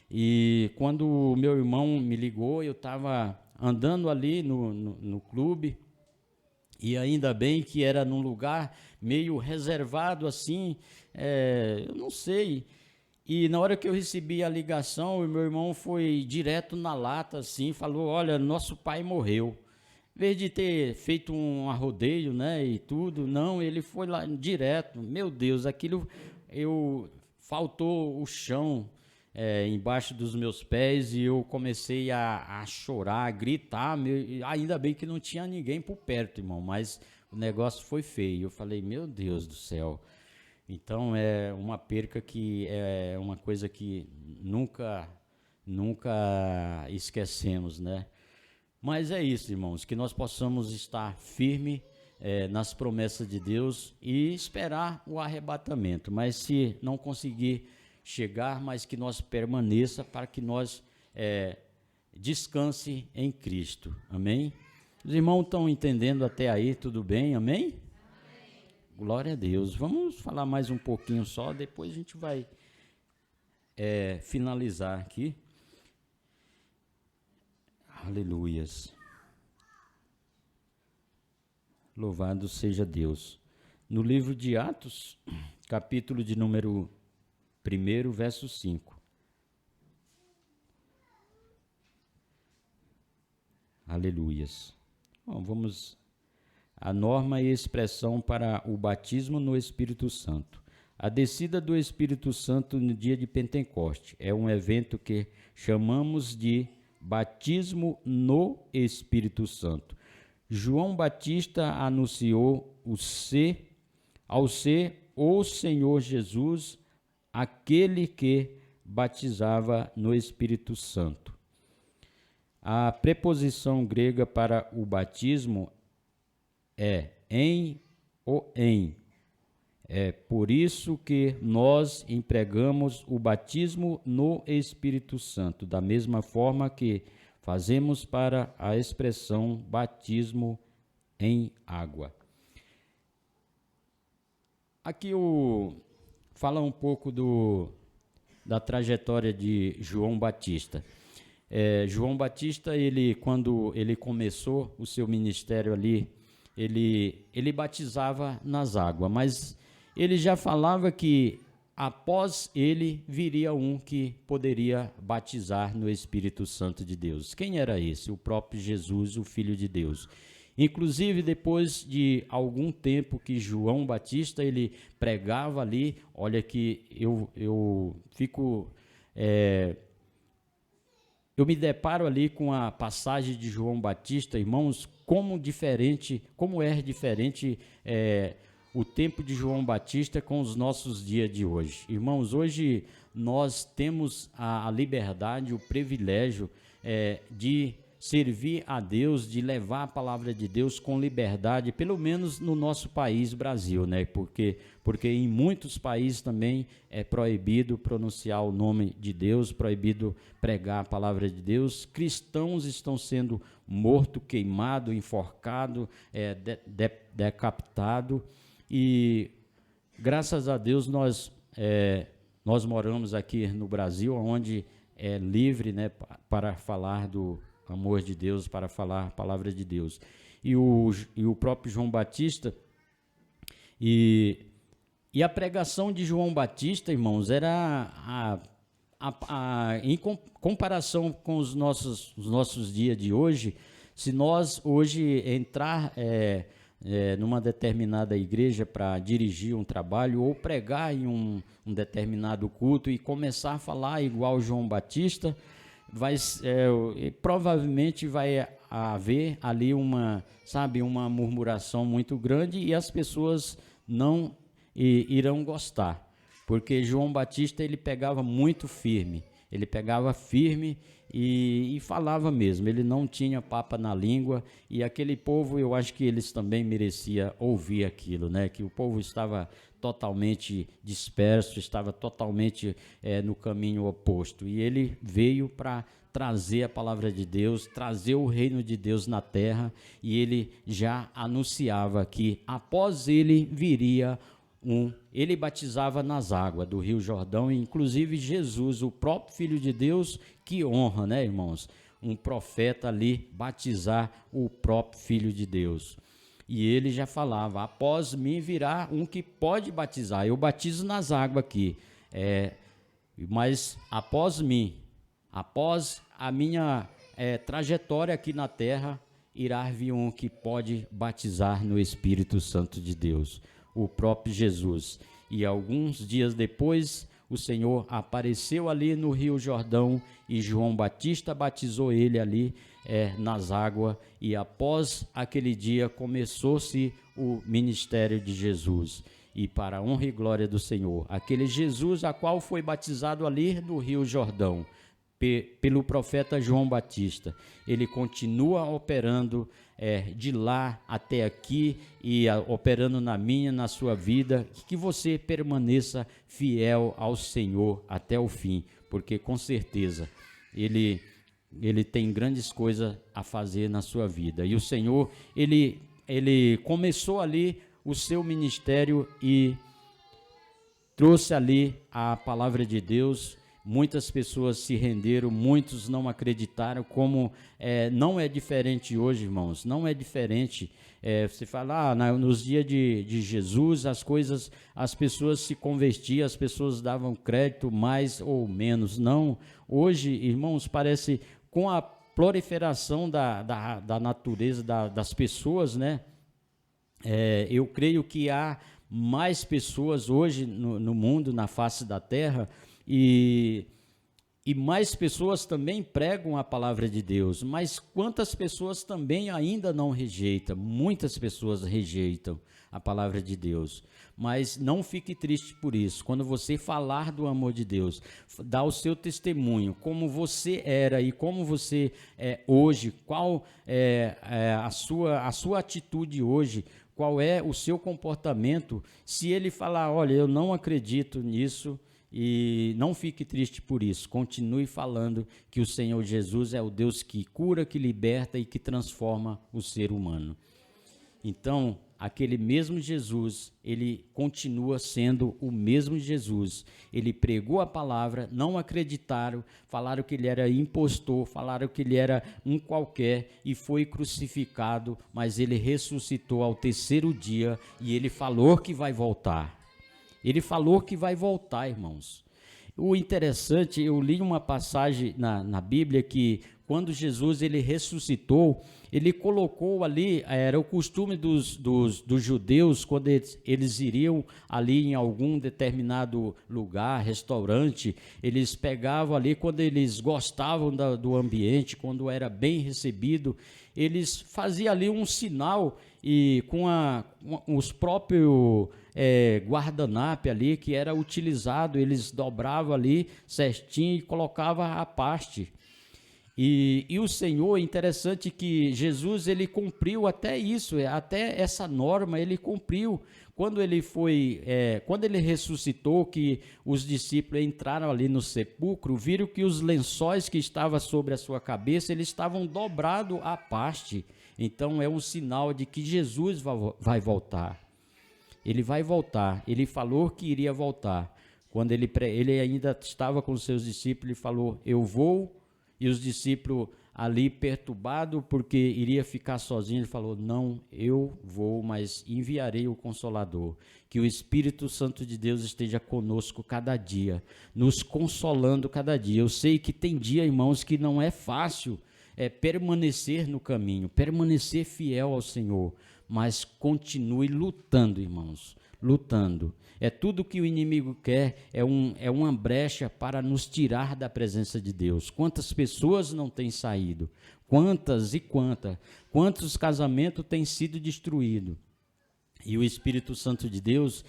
e quando o meu irmão me ligou, eu estava andando ali no clube, e ainda bem que era num lugar meio reservado assim, eu não sei. E na hora que eu recebi a ligação, o meu irmão foi direto na lata assim, falou, olha, nosso pai morreu. Em vez de ter feito um arrodeio, né, e tudo, não, ele foi lá direto. Meu Deus, aquilo, faltou o chão embaixo dos meus pés e eu comecei a chorar, a gritar. Ainda bem que não tinha ninguém por perto, irmão, mas o negócio foi feio. Eu falei, meu Deus do céu. Então, é uma perca que é uma coisa que nunca esquecemos, né? Mas é isso, irmãos, que nós possamos estar firmes nas promessas de Deus e esperar o arrebatamento. Mas se não conseguir chegar, mas que nós permaneça para que nós descanse em Cristo. Amém? Os irmãos estão entendendo até aí, tudo bem? Amém? Glória a Deus. Vamos falar mais um pouquinho só, depois a gente vai finalizar aqui. Aleluias. Louvado seja Deus. No livro de Atos, capítulo de número 1, verso 5. Aleluias. Bom, vamos. A norma e expressão para o batismo no Espírito Santo. A descida do Espírito Santo no dia de Pentecoste é um evento que chamamos de batismo no Espírito Santo. João Batista anunciou ao ser o Senhor Jesus, aquele que batizava no Espírito Santo. A preposição grega para o batismo é em ou em. É por isso que nós empregamos o batismo no Espírito Santo, da mesma forma que fazemos para a expressão batismo em água. Aqui fala um pouco da trajetória de João Batista. João Batista, quando ele começou o seu ministério ali, ele batizava nas águas, mas ele já falava que após ele viria um que poderia batizar no Espírito Santo de Deus. Quem era esse? O próprio Jesus, o Filho de Deus. Inclusive, depois de algum tempo que João Batista ele pregava ali, olha que eu me deparo ali com a passagem de João Batista, irmãos, como é diferente o tempo de João Batista com os nossos dias de hoje. Irmãos, hoje nós temos a liberdade, o privilégio de servir a Deus, de levar a palavra de Deus com liberdade, pelo menos no nosso país, Brasil, né? Porque em muitos países também é proibido pronunciar o nome de Deus, proibido pregar a palavra de Deus. Cristãos estão sendo mortos, queimados, enforcados, decapitados. E graças a Deus nós moramos aqui no Brasil, onde é livre, né, para falar do amor de Deus, para falar a palavra de Deus. E o próprio João Batista, e a pregação de João Batista, irmãos, era em comparação com os nossos dias de hoje. Se nós hoje entrar numa determinada igreja para dirigir um trabalho ou pregar em um determinado culto e começar a falar igual João Batista, provavelmente vai haver ali uma murmuração muito grande e as pessoas não irão gostar, porque João Batista ele pegava muito firme, e falava mesmo, ele não tinha papa na língua, e aquele povo, eu acho que eles também mereciam ouvir aquilo, né? Que o povo estava totalmente disperso, estava totalmente no caminho oposto, e ele veio para trazer a palavra de Deus, trazer o reino de Deus na terra, e ele já anunciava que após ele viria ele batizava nas águas do Rio Jordão, e inclusive Jesus, o próprio Filho de Deus, que honra, né, irmãos? Um profeta ali batizar o próprio Filho de Deus. E ele já falava, após mim virá um que pode batizar, eu batizo nas águas aqui, mas após mim, após a minha trajetória aqui na terra, irá vir um que pode batizar no Espírito Santo de Deus, o próprio Jesus. E alguns dias depois, o Senhor apareceu ali no Rio Jordão e João Batista batizou ele ali nas águas, e após aquele dia começou-se o ministério de Jesus. E para a honra e glória do Senhor, aquele Jesus a qual foi batizado ali no Rio Jordão pelo profeta João Batista, ele continua operando de lá até aqui e operando na sua vida, que você permaneça fiel ao Senhor até o fim, porque com certeza ele tem grandes coisas a fazer na sua vida. E o Senhor, ele começou ali o seu ministério e trouxe ali a palavra de Deus. Muitas pessoas se renderam, muitos não acreditaram, como não é diferente hoje, irmãos, não é diferente. Você fala, nos dias de Jesus, as pessoas se convertiam, as pessoas davam crédito mais ou menos. Não, hoje, irmãos, parece com a proliferação da natureza das pessoas, né? Eu creio que há mais pessoas hoje no mundo, na face da terra, e mais pessoas também pregam a palavra de Deus, mas quantas pessoas também ainda não rejeitam? Muitas pessoas rejeitam a palavra de Deus, mas não fique triste por isso. Quando você falar do amor de Deus, dá o seu testemunho, como você era e como você é hoje, qual é a sua atitude hoje, qual é o seu comportamento. Se ele falar, olha, eu não acredito nisso, e não fique triste por isso, continue falando que o Senhor Jesus é o Deus que cura, que liberta e que transforma o ser humano. Então, aquele mesmo Jesus, ele continua sendo o mesmo Jesus. Ele pregou a palavra, não acreditaram, falaram que ele era impostor, falaram que ele era um qualquer e foi crucificado, mas ele ressuscitou ao terceiro dia e ele falou que vai voltar. Ele falou que vai voltar, irmãos. O interessante, eu li uma passagem na Bíblia que quando Jesus ele ressuscitou, ele colocou ali, era o costume dos judeus, quando eles iriam ali em algum determinado lugar, restaurante, eles pegavam ali, quando eles gostavam do ambiente, quando era bem recebido, eles faziam ali um sinal e com os próprios guardanapo ali que era utilizado, eles dobravam ali certinho e colocavam à parte. E o Senhor, interessante que Jesus, ele cumpriu até isso, até essa norma ele cumpriu. Quando ele quando ele ressuscitou, que os discípulos entraram ali no sepulcro, viram que os lençóis que estavam sobre a sua cabeça, eles estavam dobrados à parte. Então é um sinal de que Jesus vai voltar. Ele vai voltar, ele falou que iria voltar. Quando ele ainda estava com os seus discípulos, ele falou, eu vou. E os discípulos ali perturbados porque iria ficar sozinho, ele falou, não, eu vou, mas enviarei o Consolador, que o Espírito Santo de Deus esteja conosco cada dia, nos consolando cada dia. Eu sei que tem dia, irmãos, que não é fácil permanecer no caminho, permanecer fiel ao Senhor, mas continue lutando, irmãos, lutando. É tudo que o inimigo quer, é uma brecha para nos tirar da presença de Deus. Quantas pessoas não têm saído? Quantas e quantas? Quantos casamentos têm sido destruídos? E o Espírito Santo de Deus,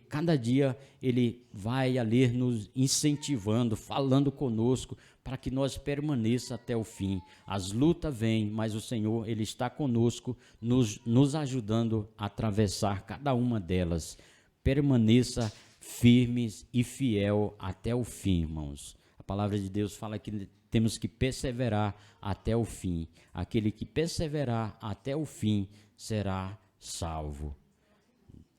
cada dia, ele vai ali nos incentivando, falando conosco, para que nós permaneça até o fim. As lutas vêm, mas o Senhor, ele está conosco, nos ajudando a atravessar cada uma delas. Permaneça firmes e fiel até o fim, irmãos. A palavra de Deus fala que temos que perseverar até o fim. Aquele que perseverar até o fim será salvo.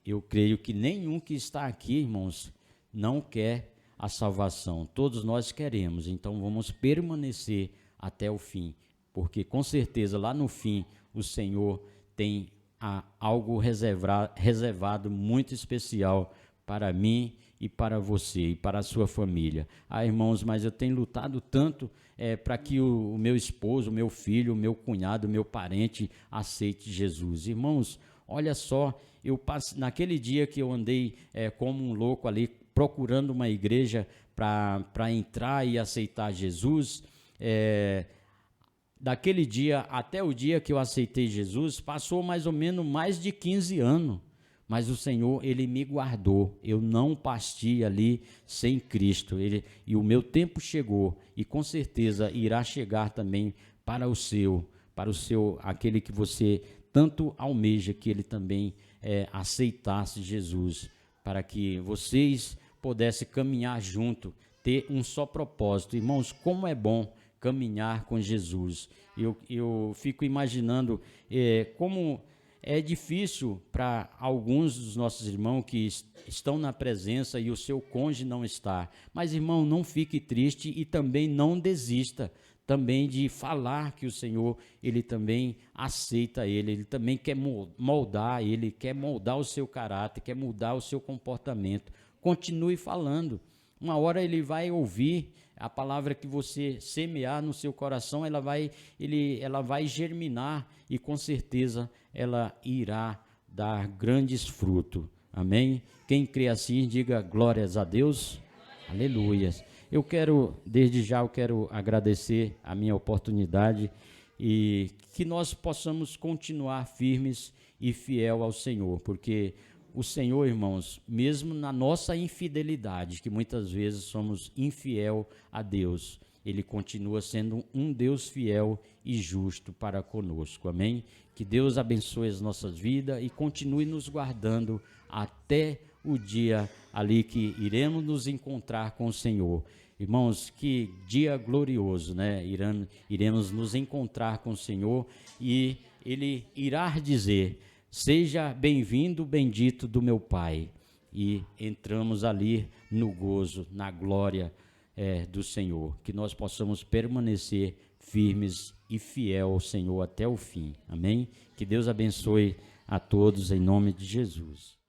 Eu creio que nenhum que está aqui, irmãos, não quer a salvação. Todos nós queremos, então vamos permanecer até o fim, porque com certeza lá no fim o Senhor tem algo reservado muito especial para mim e para você e para a sua família. Irmãos, mas eu tenho lutado tanto para que o meu esposo, o meu filho, o meu cunhado, o meu parente aceite Jesus. Irmãos, olha só, naquele dia que eu andei como um louco ali, procurando uma igreja para entrar e aceitar Jesus, daquele dia até o dia que eu aceitei Jesus, passou mais ou menos mais de 15 anos, mas o Senhor, ele me guardou, eu não partei ali sem Cristo, e o meu tempo chegou, e com certeza irá chegar também para o seu, aquele que você tanto almeja, que ele também aceitasse Jesus, para que vocês pudessem caminhar junto, ter um só propósito. Irmãos, como é bom caminhar com Jesus. Eu fico imaginando como é difícil para alguns dos nossos irmãos que estão na presença e o seu cônjuge não está. Mas, irmão, não fique triste e também não desista também de falar que o Senhor, ele também aceita ele também quer moldar ele, quer moldar o seu caráter, quer mudar o seu comportamento. Continue falando. Uma hora ele vai ouvir a palavra que você semear no seu coração, ela vai germinar e com certeza ela irá dar grandes frutos. Amém? Quem crê assim, diga glórias a Deus. Aleluias. Desde já eu quero agradecer a minha oportunidade e que nós possamos continuar firmes e fiel ao Senhor, porque o Senhor, irmãos, mesmo na nossa infidelidade, que muitas vezes somos infiel a Deus, Ele continua sendo um Deus fiel e justo para conosco, amém? Que Deus abençoe as nossas vidas e continue nos guardando até o dia ali que iremos nos encontrar com o Senhor. Irmãos, que dia glorioso, né? Iremos nos encontrar com o Senhor e Ele irá dizer: seja bem-vindo, bendito do meu Pai. E entramos ali no gozo, na glória do Senhor. Que nós possamos permanecer firmes e fiel ao Senhor até o fim. Amém? Que Deus abençoe a todos em nome de Jesus.